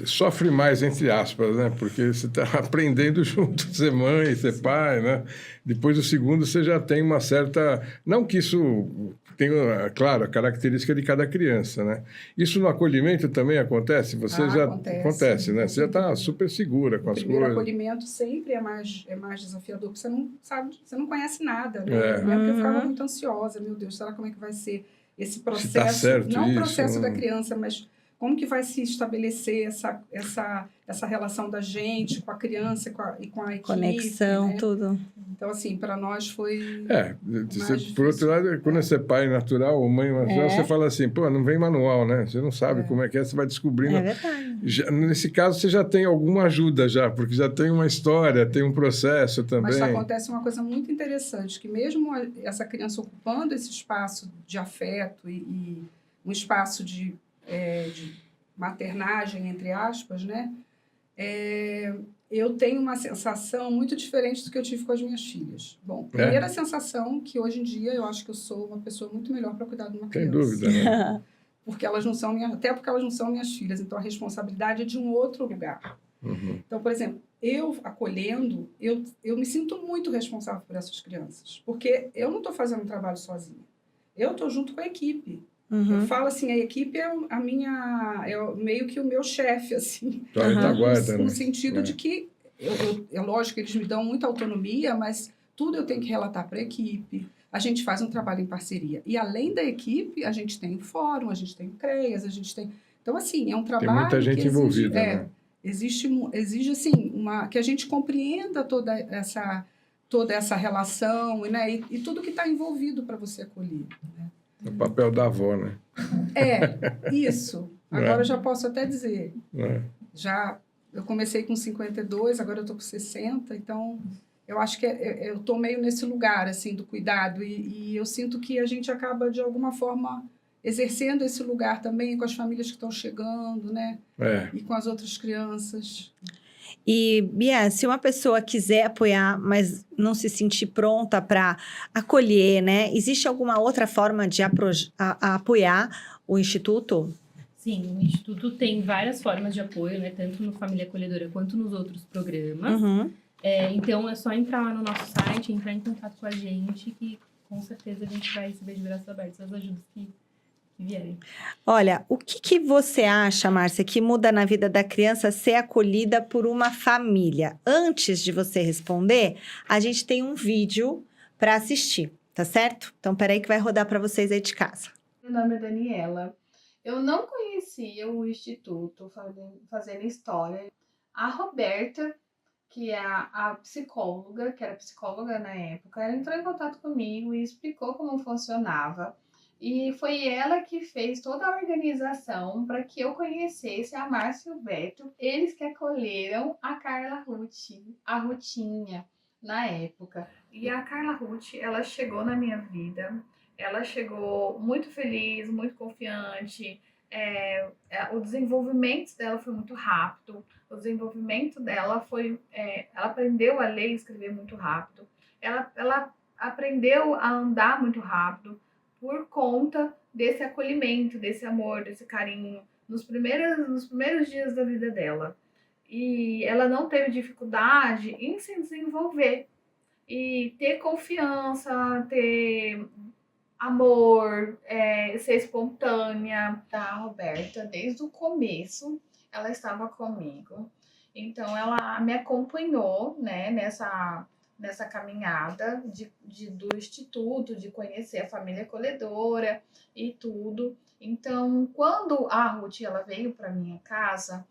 sofre mais, entre aspas, né? Porque você está aprendendo junto, ser mãe, ser pai, né? Depois do segundo você já tem uma certa... Não que isso tenha, claro, a característica de cada criança, né? Isso no acolhimento também acontece? Você já... Acontece, né? Você já está super segura com O as primeiro coisas. acolhimento sempre é mais desafiador, porque você não sabe, você não conhece nada, né? É. Na época eu ficava muito ansiosa, meu Deus, será como é que vai ser esse processo? Se tá certo não o isso, processo da não. criança, mas como que vai se estabelecer essa relação da gente com a criança e com a equipe, Conexão, né? tudo. Então, assim, para nós foi Por outro lado, quando você é pai natural ou mãe natural, você fala assim, pô, não vem manual, né? Você não sabe como é que é, você vai descobrindo. É verdade. Nesse caso, você já tem alguma ajuda já, porque já tem uma história, tem um processo também. Mas acontece uma coisa muito interessante, que mesmo essa criança ocupando esse espaço de afeto e um espaço de maternagem, entre aspas, né? Eu tenho uma sensação muito diferente do que eu tive com as minhas filhas. Bom, primeira sensação que hoje em dia eu acho que eu sou uma pessoa muito melhor para cuidar de uma criança. Sem dúvida, né? Porque elas não são até porque elas não são minhas filhas, então a responsabilidade é de um outro lugar. Uhum. Então, por exemplo, eu acolhendo, eu me sinto muito responsável por essas crianças, porque eu não estou fazendo um trabalho sozinha. Eu estou junto com a equipe. Eu falo assim, a equipe é meio que o meu chefe, assim. Então, retaguarda, No né? sentido de que, é lógico que eles me dão muita autonomia, mas tudo eu tenho que relatar para a equipe. A gente faz um trabalho em parceria. E além da equipe, a gente tem o fórum, a gente tem o CREAS, a gente tem... Então, assim, é um trabalho tem muita gente envolvida, né? Exige assim, que a gente compreenda toda essa relação, né? E tudo que está envolvido para você acolher, né? O papel da avó, né? Isso. Agora eu já posso até dizer. Eu comecei com 52, agora eu estou com 60, então eu acho que eu estou meio nesse lugar assim, do cuidado e eu sinto que a gente acaba, de alguma forma, exercendo esse lugar também com as famílias que estão chegando, né? E com as outras crianças. E, Bia, se uma pessoa quiser apoiar, mas não se sentir pronta para acolher, né? Existe alguma outra forma de apoiar o Instituto? Sim, o Instituto tem várias formas de apoio, né? Tanto no Família Acolhedora quanto nos outros programas. Então, é só entrar lá no nosso site, entrar em contato com a gente, que com certeza a gente vai receber de braços abertos as ajudas que vierem. Olha, o que você acha, Márcia, que muda na vida da criança ser acolhida por uma família? Antes de você responder, a gente tem um vídeo para assistir, tá certo? Então, peraí que vai rodar para vocês aí de casa. Meu nome é Daniela. Eu não conhecia o Instituto Fazendo História. A Roberta, que é a psicóloga, que era psicóloga na época, ela entrou em contato comigo e explicou como funcionava. E foi ela que fez toda a organização para que eu conhecesse a Márcia e o Beto. Eles que acolheram a Carla Ruth, a Rutinha, na época. E a Carla Ruth, ela chegou na minha vida, ela chegou muito feliz, muito confiante. O desenvolvimento dela foi muito rápido. O desenvolvimento dela foi... ela aprendeu a ler e escrever muito rápido. Ela aprendeu a andar muito rápido, por conta desse acolhimento, desse amor, desse carinho, nos primeiros dias da vida dela. E ela não teve dificuldade em se desenvolver e ter confiança, ter amor, ser espontânea. A Roberta, desde o começo, ela estava comigo. Então, ela me acompanhou, né, nessa caminhada do Instituto, de conhecer a família acolhedora e tudo. Então, quando a Ruth ela veio para minha casa,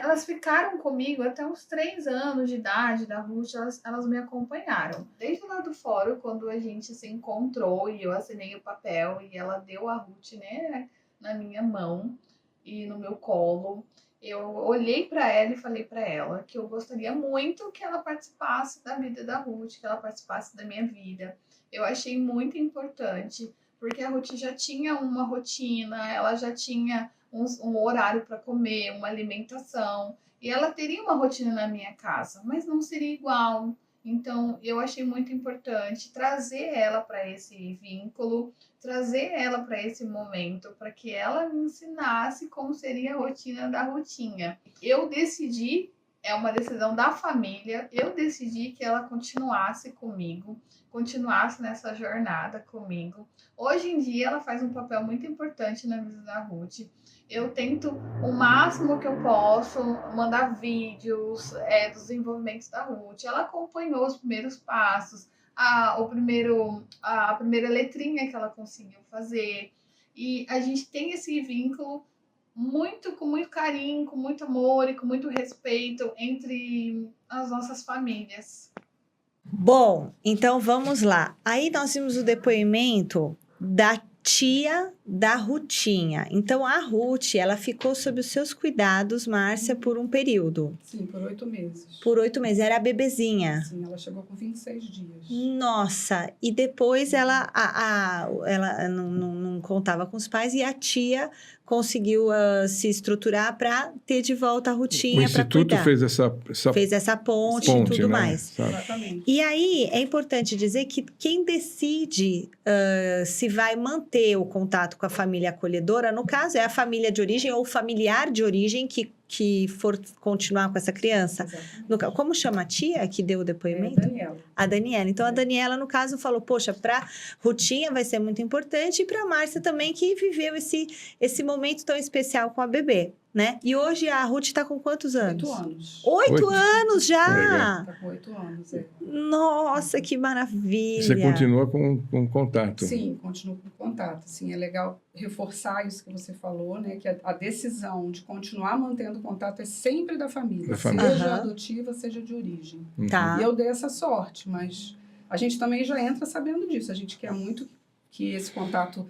elas ficaram comigo até uns 3 anos de idade da Ruth, elas me acompanharam. Desde lá do fórum, quando a gente se encontrou e eu assinei o papel e ela deu a Ruth, né, na minha mão e no meu colo, eu olhei para ela e falei para ela que eu gostaria muito que ela participasse da vida da Ruth, que ela participasse da minha vida. Eu achei muito importante, porque a Ruth já tinha uma rotina, ela já tinha um horário para comer, uma alimentação, e ela teria uma rotina na minha casa, mas não seria igual. Então, eu achei muito importante trazer ela para esse vínculo, trazer ela para esse momento, para que ela me ensinasse como seria a rotina da Rutinha. Eu decidi, é uma decisão da família, eu decidi que ela continuasse comigo, continuasse nessa jornada comigo. Hoje em dia, ela faz um papel muito importante na vida da Ruth. Eu tento o máximo que eu posso mandar vídeos dos desenvolvimentos da Ruth. Ela acompanhou os primeiros passos, a primeira letrinha que ela conseguiu fazer. E a gente tem esse vínculo com muito carinho, com muito amor e com muito respeito entre as nossas famílias. Bom, então vamos lá. Aí nós vimos o depoimento da tia da Rutinha. Então, a Ruth, ela ficou sob os seus cuidados, Márcia, por um período. Sim, por 8 meses. Por 8 meses. Era a bebezinha. Sim, ela chegou com 26 dias. Nossa! E depois ela não contava com os pais e a tia conseguiu se estruturar para ter de volta a Rutinha para cuidar. O Instituto fez essa ponte e tudo né? mais. Sabe? Exatamente. E aí, é importante dizer que quem decide se vai manter o contato com a família acolhedora, no caso, é a família de origem ou o familiar de origem que for continuar com essa criança. Como chama a tia que deu o depoimento? Daniela. A Daniela. Então, a Daniela, no caso, falou, poxa, para Rutinha vai ser muito importante e para a Márcia também, que viveu esse momento tão especial com a bebê, né? E hoje a Ruth está com quantos anos? 8 anos. 8 anos já! Legal. Está com 8 anos, é. Nossa, que maravilha! Você continua com contato? Sim, continuo com contato. Sim, é legal reforçar isso que você falou, né? Que a decisão de continuar mantendo contato é sempre da família. Seja adotiva, seja de origem. Tá. E eu dei essa sorte, mas a gente também já entra sabendo disso. A gente quer muito que esse contato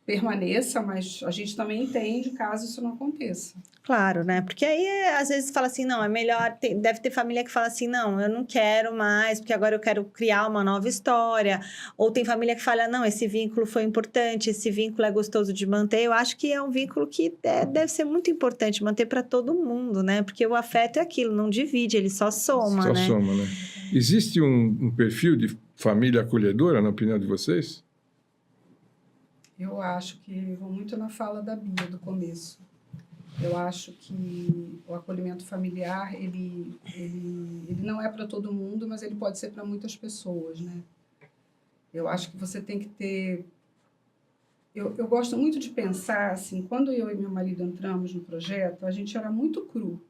permaneça, mas a gente também entende caso isso não aconteça. Claro, né? Porque aí, às vezes, fala assim, não, é melhor... Deve ter família que fala assim, não, eu não quero mais, porque agora eu quero criar uma nova história. Ou tem família que fala, não, esse vínculo foi importante, esse vínculo é gostoso de manter. Eu acho que é um vínculo que deve ser muito importante manter para todo mundo, né? Porque o afeto é aquilo, não divide, ele só soma, né? Só soma, né? Existe um perfil de família acolhedora, na opinião de vocês? Eu acho que vou muito na fala da Bia do começo. Eu acho que o acolhimento familiar, ele não é para todo mundo, mas ele pode ser para muitas pessoas, né? Eu acho que você tem que ter... Eu gosto muito de pensar, assim, quando eu e meu marido entramos no projeto, a gente era muito cru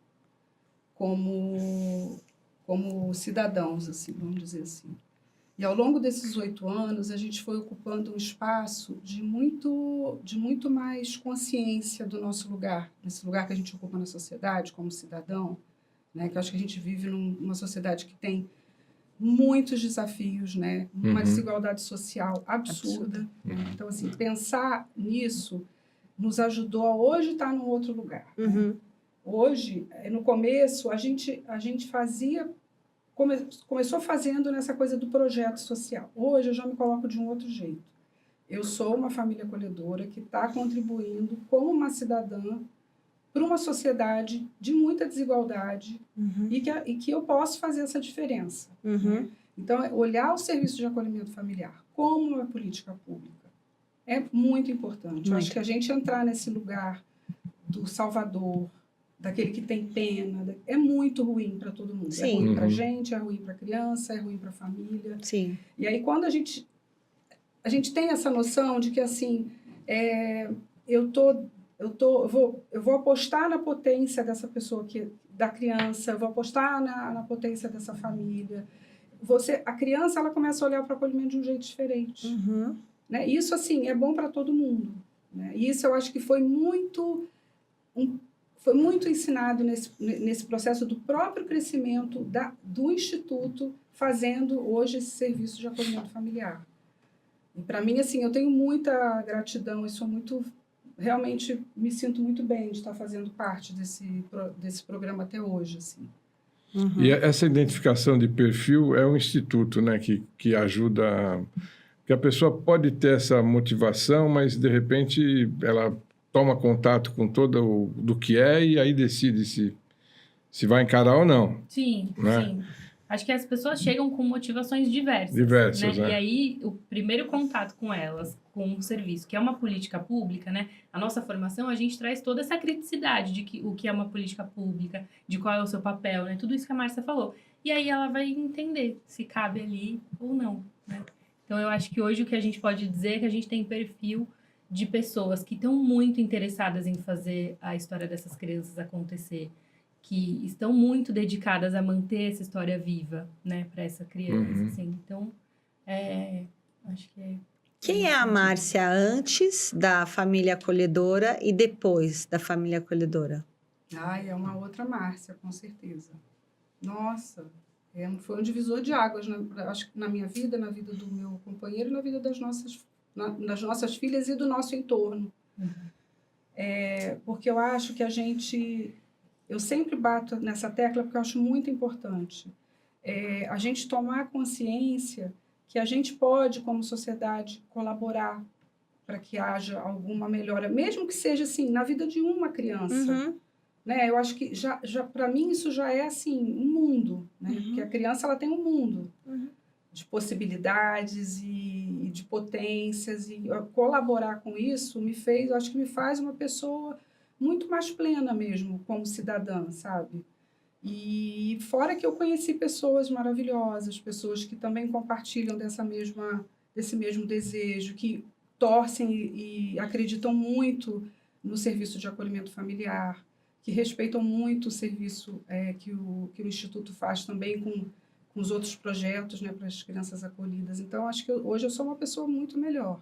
como cidadãos, assim, vamos dizer assim. E ao longo desses 8 anos, a gente foi ocupando um espaço de muito mais consciência do nosso lugar, nesse lugar que a gente ocupa na sociedade como cidadão, né? Que eu acho que a gente vive numa sociedade que tem muitos desafios, né? Uma desigualdade social absurda. Né? Então, assim, pensar nisso nos ajudou a hoje estar num outro lugar. Né? Hoje, no começo, a gente fazia... Começou fazendo nessa coisa do projeto social. Hoje eu já me coloco de um outro jeito. Eu sou uma família acolhedora que está contribuindo como uma cidadã para uma sociedade de muita desigualdade e que eu posso fazer essa diferença. Né? Então, olhar o serviço de acolhimento familiar como uma política pública é muito importante. Eu acho que a gente entrar nesse lugar do salvador, daquele que tem pena, é muito ruim para todo mundo. Sim. É ruim para a gente, é ruim para a criança, é ruim para a família. Sim. E aí, quando a gente tem essa noção de que, assim, eu vou apostar na potência dessa pessoa, da criança, eu vou apostar na potência dessa família. A criança, ela começa a olhar para o acolhimento de um jeito diferente. Né? Isso, assim, é bom para todo mundo. Né? E isso eu acho que foi muito ensinado nesse processo do próprio crescimento do Instituto, fazendo hoje esse serviço de acolhimento familiar. E para mim, assim, eu tenho muita gratidão e realmente me sinto muito bem de estar fazendo parte desse programa até hoje, assim. E essa identificação de perfil é um instituto, né, que ajuda... Que a pessoa pode ter essa motivação, mas, de repente, ela toma contato com todo do que é e aí decide se vai encarar ou não. Sim, né? sim. Acho que as pessoas chegam com motivações diversas. Diversas, né? é. E aí, o primeiro contato com elas, com um serviço, que é uma política pública, né? A nossa formação, a gente traz toda essa criticidade de o que é uma política pública, de qual é o seu papel, né? Tudo isso que a Márcia falou. E aí ela vai entender se cabe ali ou não, né? Então, eu acho que hoje o que a gente pode dizer é que a gente tem perfil de pessoas que estão muito interessadas em fazer a história dessas crianças acontecer, que estão muito dedicadas a manter essa história viva, né, para essa criança, Uhum. assim. Então, acho que é... Quem é a Márcia antes da família acolhedora e depois da família acolhedora? Ai, é uma outra Márcia, com certeza. Nossa, foi um divisor de águas, acho que na minha vida, na vida do meu companheiro e na vida das nossas filhas e do nosso entorno. Porque eu acho que eu sempre bato nessa tecla porque eu acho muito importante a gente tomar consciência que a gente pode, como sociedade, colaborar para que haja alguma melhora, mesmo que seja assim, na vida de uma criança. Uhum. Né? Eu acho que, já para mim, isso já é assim, um mundo. Né? Porque a criança ela tem um mundo de possibilidades e de potências. E colaborar com isso eu acho que me faz uma pessoa muito mais plena mesmo, como cidadã, sabe? E fora que eu conheci pessoas maravilhosas, pessoas que também compartilham desse mesmo desejo, que torcem e acreditam muito no serviço de acolhimento familiar, que respeitam muito o serviço que o Instituto faz também com os outros projetos, né, para as crianças acolhidas. Então, acho que hoje eu sou uma pessoa muito melhor.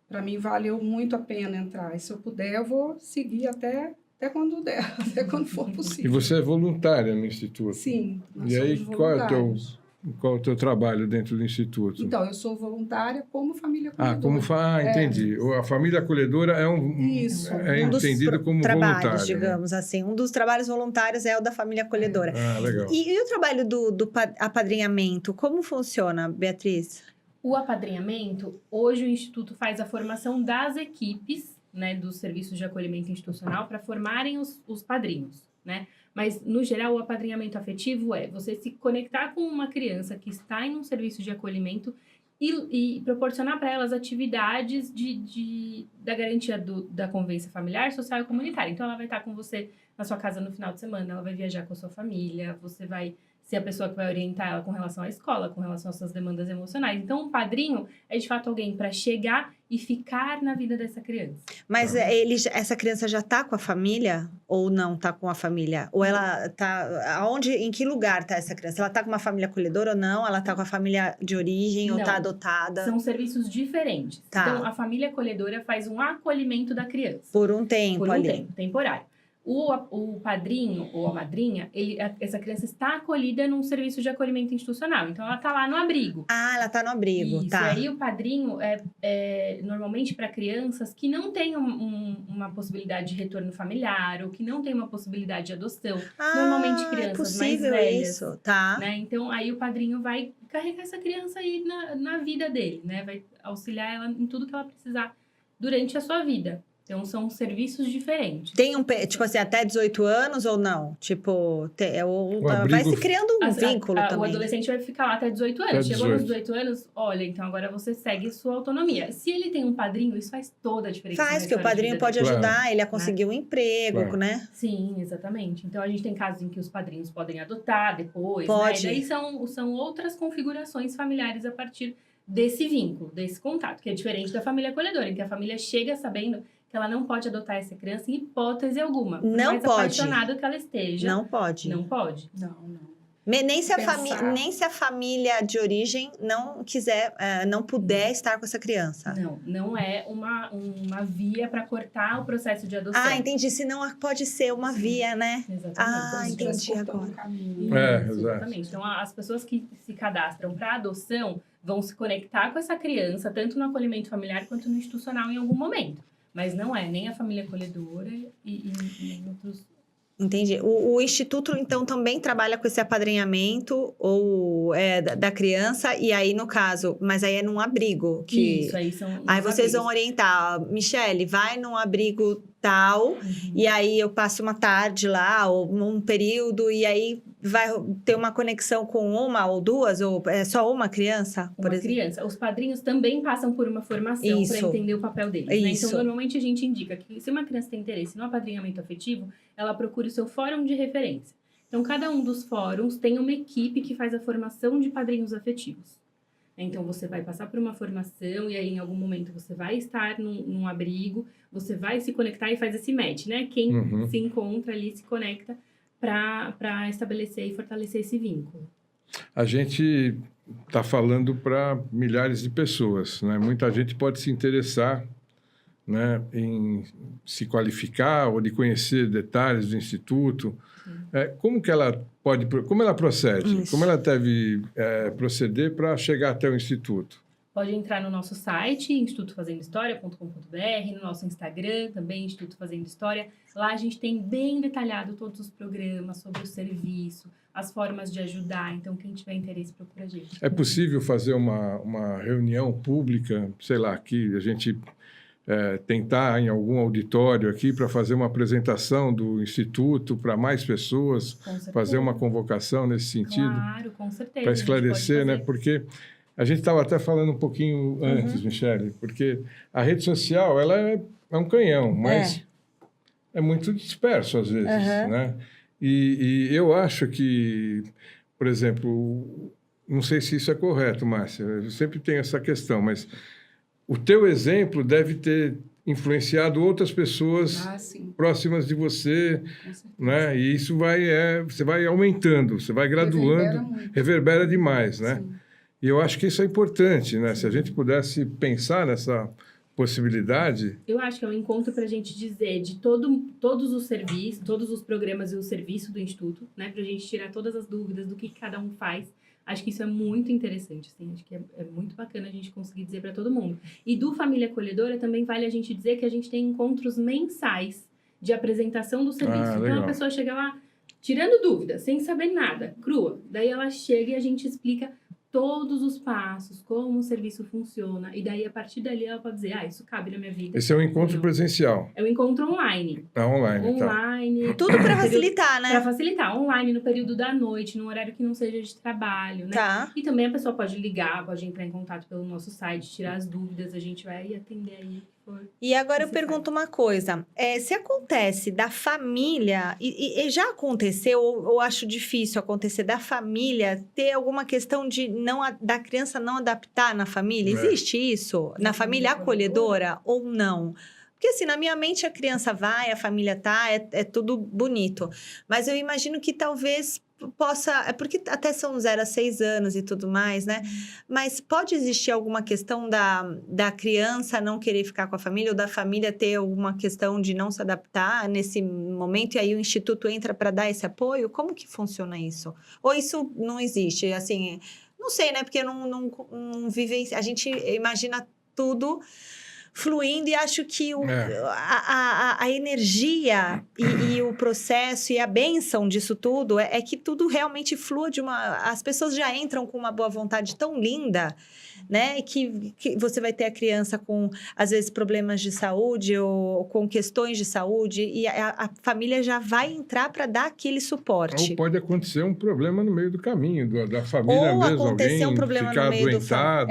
Para mim, valeu muito a pena entrar. E se eu puder, eu vou seguir até quando der, até quando for E possível. você é voluntária no Instituto? Sim, nós E aí, somos qual é voluntários. o teu trabalho dentro do Instituto? Então, eu sou voluntária como família acolhedora. Entendi. A família acolhedora Isso. é Um dos entendida como trabalhos, voluntária. digamos assim. Um dos trabalhos voluntários é o da família acolhedora. Ah, legal. E o trabalho do apadrinhamento, como funciona, Beatriz? O apadrinhamento, hoje o Instituto faz a formação das equipes, né, dos serviços de acolhimento institucional para formarem os padrinhos, né? Mas, no geral, o apadrinhamento afetivo é você se conectar com uma criança que está em um serviço de acolhimento e proporcionar para elas atividades da garantia da convivência familiar, social e comunitária. Então, ela vai estar com você na sua casa no final de semana, ela vai viajar com a sua família, você vai ser a pessoa que vai orientar ela com relação à escola, com relação às suas demandas emocionais. Então, um padrinho é, de fato, alguém para chegar e ficar na vida dessa criança. Mas essa criança já está com a família ou não está com a família? Ou ela está... Em que lugar está essa criança? Ela está com uma família acolhedora ou não? Ela está com a família de origem ou Não. está adotada? São serviços diferentes. Tá. Então, a família acolhedora faz um acolhimento da criança. Por um tempo Por um ali. tempo, temporário. O padrinho ou a madrinha, essa criança está acolhida num serviço de acolhimento institucional. Então, ela está lá no abrigo. Ah, ela está no abrigo, Isso. tá. E aí, o padrinho é normalmente para crianças que não têm uma possibilidade de retorno familiar ou que não têm uma possibilidade de adoção. Normalmente, crianças mais possível velhas. isso, tá. Né? Então, aí o padrinho vai carregar essa criança aí na vida dele, né? Vai auxiliar ela em tudo que ela precisar durante a sua vida. Então, são serviços diferentes. Tem tipo assim, até 18 anos ou não? Tipo, vai abrigo- se criando um vínculo O também. adolescente vai ficar lá até 18 anos. Até Chegou nos 18. 18 anos, olha, então agora você segue sua autonomia. Se ele tem um padrinho, isso faz toda a diferença. Faz, na que o história de padrinho vida pode dele. Claro. ajudar ele a conseguir um emprego, Claro. né? Sim, exatamente. Então, a gente tem casos em que os padrinhos podem adotar depois, Pode. né? Daí são outras configurações familiares a partir desse vínculo, desse contato, que é diferente da família acolhedora, em que a família chega sabendo que ela não pode adotar essa criança em hipótese alguma. Por Não mais pode. apaixonada que ela esteja. Não pode. Não pode. Não. Nem se, Pensar. nem se a família de origem não quiser, não puder estar com essa criança. Não é uma via para cortar o processo de adoção. Ah, entendi. Senão pode ser uma via, né? Exatamente. Ah, Como se estivesse entendi cortando agora. um caminho. Isso, exato. exatamente. Então, as pessoas que se cadastram para adoção vão se conectar com essa criança, tanto no acolhimento familiar quanto no institucional em algum momento. Mas não é nem a família acolhedora e nem outros... Entendi. O Instituto, então, também trabalha com esse apadrinhamento da criança, e aí, no caso, mas aí é num abrigo. Isso, aí são... Aí os vocês vão abrigos. orientar, Michele, vai num abrigo tal, e aí eu passo uma tarde lá, ou um período, e aí vai ter uma conexão com uma ou duas, ou é só uma criança, por Uma exemplo? criança. Os padrinhos também passam por uma formação Isso. para entender o papel deles, né? Isso. Então, normalmente a gente indica que se uma criança tem interesse no apadrinhamento afetivo, ela procure o seu fórum de referência. Então, cada um dos fóruns tem uma equipe que faz a formação de padrinhos afetivos. Então, você vai passar por uma formação e aí, em algum momento, você vai estar num abrigo, você vai se conectar e faz esse match, né? Quem se encontra ali se conecta para estabelecer e fortalecer esse vínculo. A gente está falando para milhares de pessoas, né? Muita gente pode se interessar, né, em se qualificar ou de conhecer detalhes do Instituto. Como ela procede? Isso. Como ela deve proceder para chegar até o Instituto? Pode entrar no nosso site, institutofazendohistoria.com.br, no nosso Instagram, também Instituto Fazendo História. Lá a gente tem bem detalhado todos os programas sobre o serviço, as formas de ajudar. Então, quem tiver interesse, procura a gente. É possível fazer uma reunião pública, sei lá, que a gente tentar em algum auditório aqui para fazer uma apresentação do Instituto para mais pessoas, fazer uma convocação nesse sentido? Claro, com certeza. Para esclarecer, né? Porque a gente estava até falando um pouquinho antes, Uhum. Michele, porque a rede social, ela é um canhão, mas é muito disperso às vezes, Uhum. né? E eu acho que, por exemplo, não sei se isso é correto, Márcia, eu sempre tenho essa questão, mas o teu exemplo deve ter influenciado outras pessoas Sim, próximas de você, com certeza. né? E isso você vai aumentando, você vai Reverbera graduando, muito. reverbera demais, né? Sim. E eu acho que isso é importante, né? Se a gente pudesse pensar nessa possibilidade. Eu acho que é um encontro para a gente dizer de todos os serviços, todos os programas e o serviço do Instituto, né? Para a gente tirar todas as dúvidas do que cada um faz. Acho que isso é muito interessante, assim. Acho que é muito bacana a gente conseguir dizer para todo mundo. E do Família Acolhedora também vale a gente dizer que a gente tem encontros mensais de apresentação do serviço. Então legal. a pessoa chega lá tirando dúvidas, sem saber nada, crua. Daí ela chega e a gente explica todos os passos, como o serviço funciona. E daí, a partir dali, ela pode dizer, isso cabe na minha vida. Esse é um encontro presencial. É um encontro online. Online, tá. Online. Tudo para facilitar, Para né? facilitar. Online, no período da noite, num horário que não seja de trabalho, né? Tá. E também a pessoa pode ligar, pode entrar em contato pelo nosso site, tirar as dúvidas. A gente vai atender aí o que for. E agora eu necessário. pergunto uma coisa. Se acontece da família, e já aconteceu, ou acho difícil acontecer, da família ter alguma questão de da criança não adaptar na família? Existe isso? Na família acolhedora ou não? Porque assim, na minha mente a criança vai, a família tá, é tudo bonito. Mas eu imagino que talvez possa... É porque até são 0 a 6 anos e tudo mais, né? Mas pode existir alguma questão da criança não querer ficar com a família ou da família ter alguma questão de não se adaptar nesse momento e aí o Instituto entra para dar esse apoio? Como que funciona isso? Ou isso não existe? Assim, não sei, né? Porque não vive... A gente imagina tudo fluindo e acho que a energia e o processo e a bênção disso tudo é que tudo realmente flua as pessoas já entram com uma boa vontade tão linda, né? Que você vai ter a criança com, às vezes, problemas de saúde ou com questões de saúde e a família já vai entrar para dar aquele suporte. Ou pode acontecer um problema no meio do caminho, da família Ou mesmo, acontecer alguém um problema ficar no meio adoentado,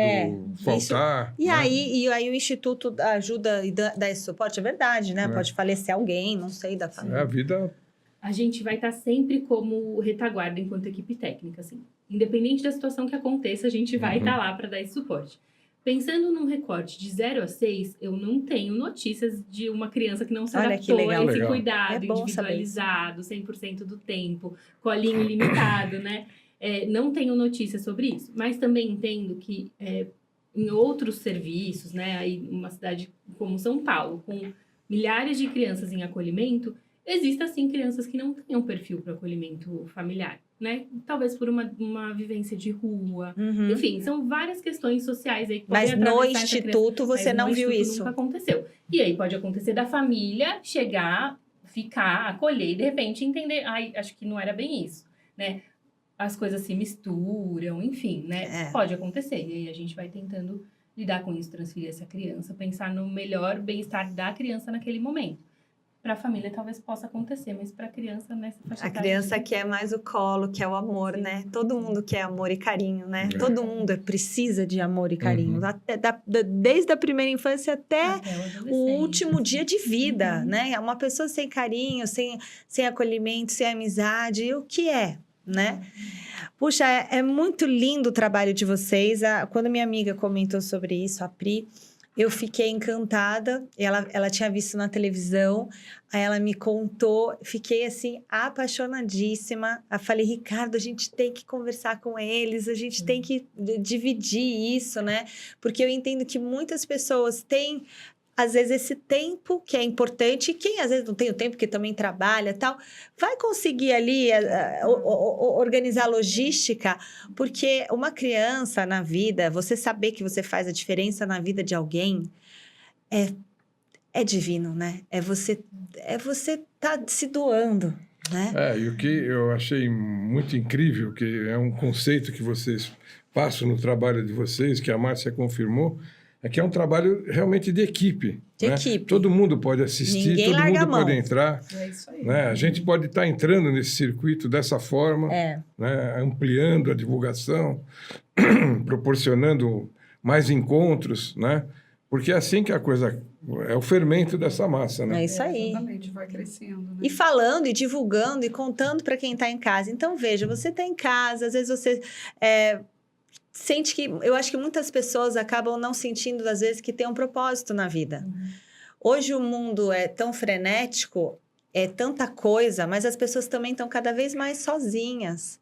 isso. faltar. E, né? aí o Instituto ajuda e dá esse suporte, é verdade, né? É. Pode falecer alguém, não sei, da É família. a vida. A gente vai estar sempre como retaguarda enquanto equipe técnica, assim. Independente da situação que aconteça, a gente vai estar lá para dar esse suporte. Pensando num recorte de 0 a 6, eu não tenho notícias de uma criança que não se Olha que adaptou a legal. esse Legal. cuidado É bom saber individualizado, 100% do tempo, colinho limitado, né? Não tenho notícias sobre isso. Mas também entendo que em outros serviços, né? Aí uma cidade como São Paulo, com milhares de crianças em acolhimento, existem, assim, crianças que não têm um perfil para acolhimento familiar, né? Talvez por uma vivência de rua. Uhum. Enfim, são várias questões sociais aí que Mas podem no atravessar essa Instituto criança. você Mas não no viu Instituto isso. Nunca aconteceu. E aí pode acontecer da família chegar, ficar, acolher e de repente entender, acho que não era bem isso, né? As coisas se misturam, enfim, né? Pode acontecer. E aí a gente vai tentando lidar com isso, transferir essa criança, pensar no melhor bem-estar da criança naquele momento. para a família talvez possa acontecer, mas para a criança nessa faixa A etária, criança quer mais o colo, quer o amor, Sim. né? Todo mundo quer amor e carinho, né? É. Todo mundo precisa de amor e carinho. Uhum. Desde a primeira infância até até o adolescente. o último dia de vida, Uhum. né? Uma pessoa sem carinho, sem acolhimento, sem amizade, o que é, né? Puxa, é muito lindo o trabalho de vocês. Quando minha amiga comentou sobre isso, a Pri, eu fiquei encantada. Ela tinha visto na televisão, aí ela me contou, fiquei assim, apaixonadíssima. Eu falei, Ricardo, a gente tem que conversar com eles, a gente tem que dividir isso, né? Porque eu entendo que muitas pessoas têm, às vezes, esse tempo que é importante, e quem às vezes não tem o tempo, que também trabalha tal, vai conseguir ali organizar a logística, porque uma criança na vida, você saber que você faz a diferença na vida de alguém, é divino, né? É você tá se doando, né? E o que eu achei muito incrível, que é um conceito que vocês passam no trabalho de vocês, que a Márcia confirmou, é que é um trabalho realmente de equipe. De né? equipe. Todo mundo pode assistir, Ninguém todo larga mundo a mão. pode entrar. É isso aí. Né? A gente pode estar entrando nesse circuito dessa forma, né? Ampliando a divulgação, proporcionando mais encontros, né? Porque é assim que a coisa... É o fermento dessa massa, né? É isso aí. Exatamente, vai crescendo. Né? E falando, e divulgando, e contando para quem está em casa. Então, veja, você está em casa, às vezes você sente que... Eu acho que muitas pessoas acabam não sentindo, às vezes, que tem um propósito na vida. Hoje o mundo é tão frenético, é tanta coisa, mas as pessoas também estão cada vez mais sozinhas.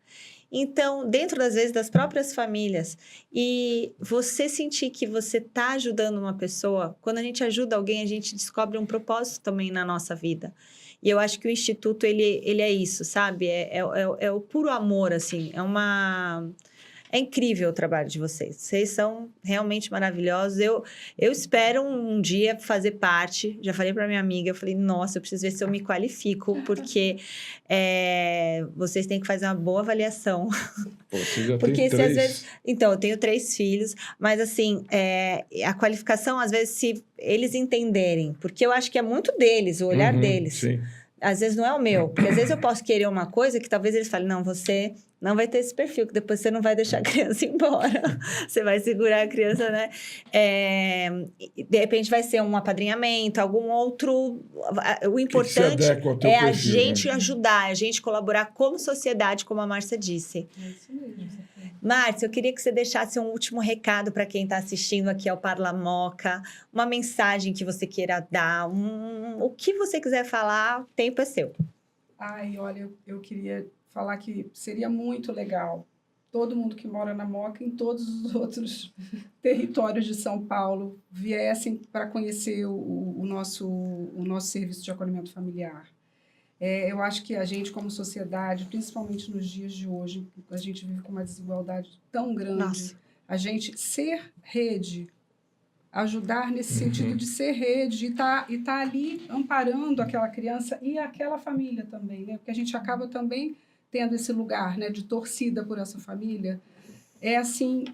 Então, dentro, das vezes, das próprias famílias. E você sentir que você está ajudando uma pessoa, quando a gente ajuda alguém, a gente descobre um propósito também na nossa vida. E eu acho que o Instituto, ele é isso, sabe? É o puro amor, assim. É incrível o trabalho de vocês. Vocês são realmente maravilhosos. Eu espero um dia fazer parte. Já falei para minha amiga, eu falei, nossa, eu preciso ver se eu me qualifico, porque vocês têm que fazer uma boa avaliação. Pô, você já Porque tem se 3. às vezes... Então, eu tenho 3 filhos, mas assim, a qualificação, às vezes, se eles entenderem, porque eu acho que é muito deles, o olhar deles. Sim. Às vezes não é o meu, porque às vezes eu posso querer uma coisa que talvez eles falem, não, você não vai ter esse perfil, que depois você não vai deixar a criança embora. Você vai segurar a criança, né? De repente vai ser um apadrinhamento, algum outro... O importante se adequa ao teu é a perfil, gente né? ajudar, a gente colaborar como sociedade, como a Márcia disse. É isso mesmo. Márcia, eu queria que você deixasse um último recado para quem está assistindo aqui ao Parla Moca, uma mensagem que você queira dar, o que você quiser falar, o tempo é seu. Olha, eu queria falar que seria muito legal todo mundo que mora na Moca, em todos os outros territórios de São Paulo, viessem para conhecer o nosso serviço de acolhimento familiar. Eu acho que a gente, como sociedade, principalmente nos dias de hoje, a gente vive com uma desigualdade tão grande. Nossa. A gente ser rede, ajudar nesse sentido de ser rede e tá ali amparando aquela criança e aquela família também, né? Porque a gente acaba também tendo esse lugar, né, de torcida por essa família. Assim,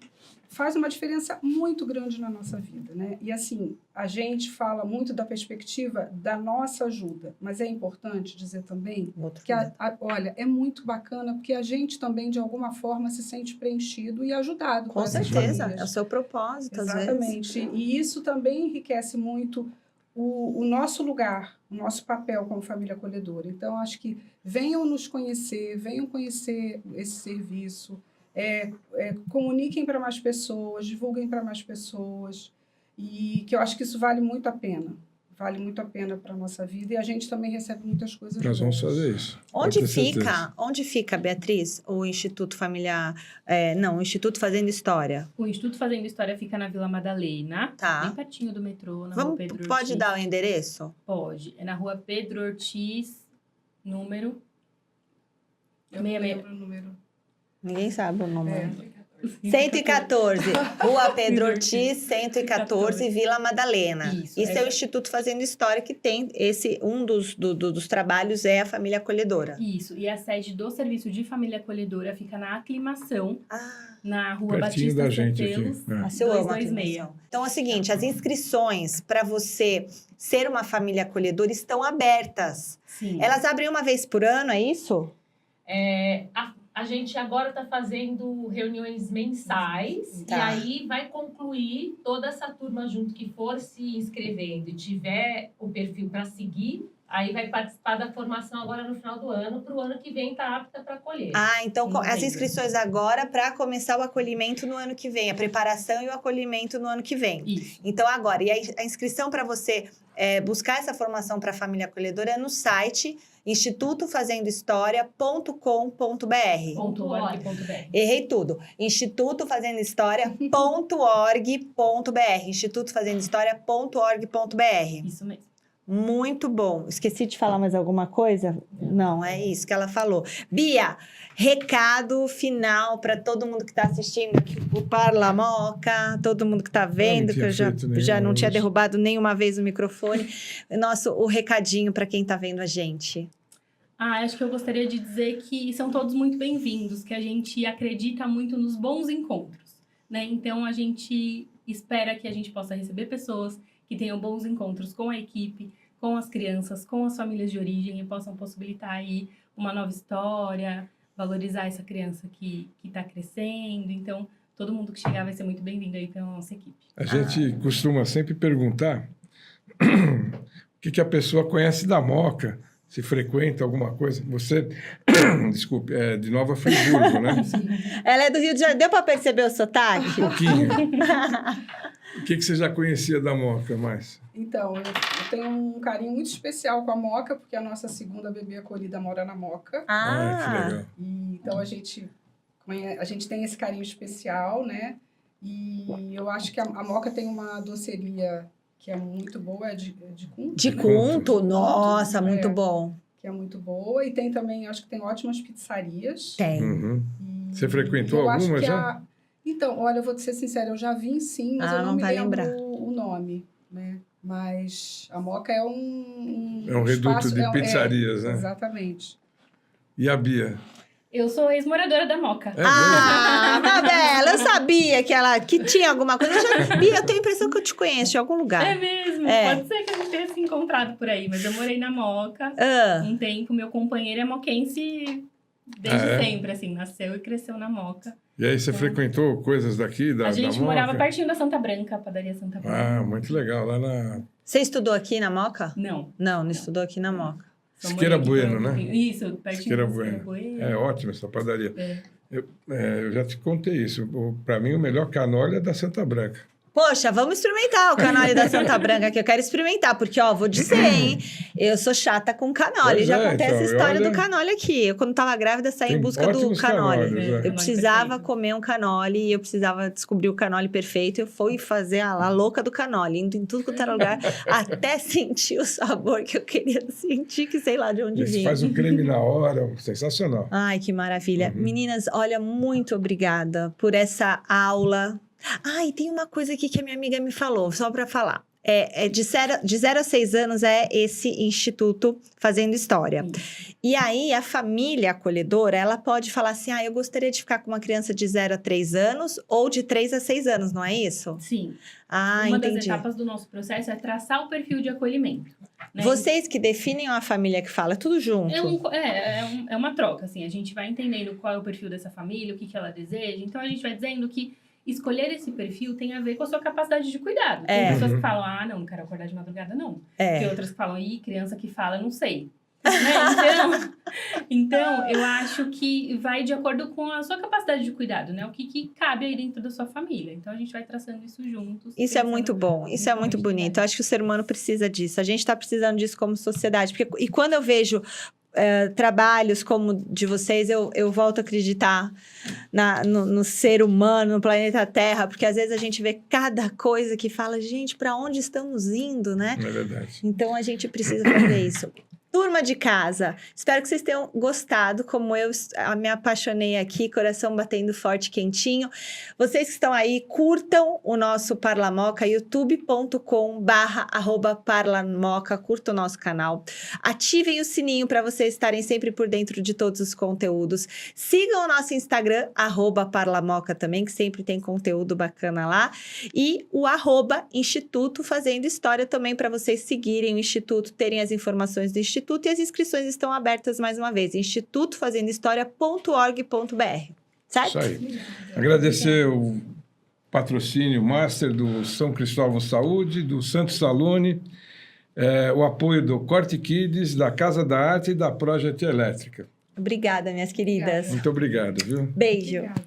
faz uma diferença muito grande na nossa vida, né? E assim, a gente fala muito da perspectiva da nossa ajuda, mas é importante dizer também que, olha, é muito bacana porque a gente também, de alguma forma, se sente preenchido e ajudado. Com certeza, é o seu propósito, às vezes. Exatamente, e isso também enriquece muito o nosso lugar, o nosso papel como família acolhedora. Então, acho que venham nos conhecer, venham conhecer esse serviço, comuniquem para mais pessoas, divulguem para mais pessoas, e que eu acho que isso vale muito a pena para a nossa vida, e a gente também recebe muitas coisas Nós vamos boas. fazer isso. Onde fica, Beatriz, o Instituto Familiar... o Instituto Fazendo História? O Instituto Fazendo História fica na Vila Madalena, Tá. bem pertinho do metrô, na rua Pedro Ortiz. Pode dar o endereço? Pode. É na rua Pedro Ortiz, número... Eu não lembro o número. Ninguém sabe o nome. 114, Rua Pedro Ortiz, 114, Vila Madalena. Isso, Isso é o Instituto Fazendo História, que tem um dos trabalhos é a família acolhedora. Isso, e a sede do Serviço de Família Acolhedora fica na Aclimação, Ah, na Rua Pertinho Batista da gente Sotelos, aqui, né? nossa, eu amo a 226. aclimação. Então é o seguinte, as inscrições para você ser uma família acolhedora estão abertas. Sim. Elas abrem uma vez por ano, é isso? A gente agora está fazendo reuniões mensais Tá. e aí vai concluir toda essa turma junto que for se inscrevendo e tiver o perfil para seguir, aí vai participar da formação agora no final do ano, para o ano que vem estar apta para acolher. Ah, então as Entendi. inscrições agora para começar o acolhimento no ano que vem, a preparação e o acolhimento no ano que vem. Isso. Então agora, e a inscrição para você buscar essa formação para a família acolhedora é no site institutofazendohistoria.com.br. Errei tudo. institutofazendohistoria.org.br. institutofazendohistoria.org.br. Isso mesmo. Muito bom. Esqueci de falar mais alguma coisa? Não, é isso que ela falou. Bia, recado final para todo mundo que está assistindo aqui, o Parla Moca, todo mundo que está vendo, que eu já não tinha derrubado nenhuma vez o microfone. O recadinho para quem está vendo a gente. Acho que eu gostaria de dizer que são todos muito bem-vindos, que a gente acredita muito nos bons encontros, né? Então, a gente espera que a gente possa receber pessoas que tenham bons encontros com a equipe, com as crianças, com as famílias de origem e possam possibilitar aí uma nova história, valorizar essa criança que está crescendo. Então, todo mundo que chegar vai ser muito bem-vindo aí pela nossa equipe. A gente costuma sempre perguntar o que a pessoa conhece da Moca, se frequenta alguma coisa. Você, desculpe, é de Nova Friburgo, né? Ela é do Rio de Janeiro. Deu para perceber o sotaque? Um pouquinho. O que você já conhecia da Moca mais? Então, eu tenho um carinho muito especial com a Moca, porque a nossa segunda bebê acolhida mora na Moca. Que legal. E, então, a gente tem esse carinho especial, né? E eu acho que a Moca tem uma doceria que é muito boa, é de Cunto. De né? Cunto? Nossa, É. muito bom. Que é muito boa. E tem também, acho que tem ótimas pizzarias. Tem. Uhum. E Você frequentou eu acho alguma que já? Então, olha, eu vou te ser sincera, eu já vim sim, mas eu não não me vai lembro lembrar. o nome, né? Mas a Moca é um É um reduto espaço- de pizzarias, né? Exatamente. E a Bia? Eu sou ex-moradora da Moca. É mesmo? Mabela, eu sabia que tinha alguma coisa. Bia, eu tenho a impressão que eu te conheço de algum lugar. É mesmo? É. Pode ser que a gente tenha se encontrado por aí, mas eu morei na Moca Ah, um tempo. Meu companheiro é moquense desde Ah, é? sempre, assim, nasceu e cresceu na Moca. E aí você frequentou coisas daqui, da A gente da morava Moca? pertinho da Santa Branca, a padaria Santa Branca. Ah, muito legal. Lá na você estudou aqui na Moca? Não. Não estudou aqui na Moca. só Siqueira morei aqui por Bueno, um né? pouquinho. Isso, pertinho Siqueira da Siqueira Bueno. Bueno. É ótima essa padaria. É. Eu já te contei isso. Para mim, o melhor canole é da Santa Branca. Poxa, vamos experimentar o canole da Santa Branca, que eu quero experimentar, porque, ó, vou dizer, hein? Eu sou chata com canole. Pois Já é, contei então, essa história olha- do canole aqui. Eu, quando tava grávida, saí em Tem busca do ótimos canole. canoles, é. Eu precisava comer um canole e eu precisava descobrir o canole perfeito. Eu fui fazer a louca do canole, indo em tudo quanto era lugar, até sentir o sabor que eu queria sentir, que sei lá de onde Esse vinha. faz o creme na hora, sensacional. Ai, que maravilha. Uhum. Meninas, olha, muito obrigada por essa aula. Ah, e tem uma coisa aqui que a minha amiga me falou, só para falar. De 0 a 6 anos é esse instituto Fazendo História. E aí, a família acolhedora, ela pode falar assim, eu gostaria de ficar com uma criança de 0 a 3 anos ou de 3 a 6 anos, não é isso? Sim. Ah, Uma das entendi. etapas do nosso processo é traçar o perfil de acolhimento. Né? Vocês que definem a família que fala, é tudo junto. É uma troca, assim. A gente vai entendendo qual é o perfil dessa família, o que ela deseja. Então, a gente vai dizendo que escolher esse perfil tem a ver com a sua capacidade de cuidado. Tem pessoas que falam, não quero acordar de madrugada, não. Tem outras que falam, criança que fala, não sei. Né? Então, eu acho que vai de acordo com a sua capacidade de cuidado, né? O que cabe aí dentro da sua família. Então, a gente vai traçando isso juntos. Isso é muito bom, isso é muito bonito. Eu acho que o ser humano precisa disso. A gente está precisando disso como sociedade. E quando eu vejo trabalhos como de vocês, eu volto a acreditar no ser humano, no planeta Terra, porque às vezes a gente vê cada coisa que fala, gente, para onde estamos indo, né? Não é verdade. Então a gente precisa fazer isso. Turma de casa, espero que vocês tenham gostado, como eu me apaixonei aqui, coração batendo forte, quentinho. Vocês que estão aí, curtam o nosso Parlamoca, youtube.com/parlamoca, curtam o nosso canal. Ativem o sininho para vocês estarem sempre por dentro de todos os conteúdos. Sigam o nosso Instagram, @parlamoca também, que sempre tem conteúdo bacana lá. E o @Instituto Fazendo História também, para vocês seguirem o Instituto, terem as informações do Instituto, e as inscrições estão abertas mais uma vez, institutofazendohistoria.org.br, certo? Isso aí. Agradecer o patrocínio master do São Cristóvão Saúde, do Santos Salone, o apoio do Corte Kids, da Casa da Arte e da Projet Elétrica. Obrigada, minhas queridas. Muito obrigado, viu? Beijo. Obrigada.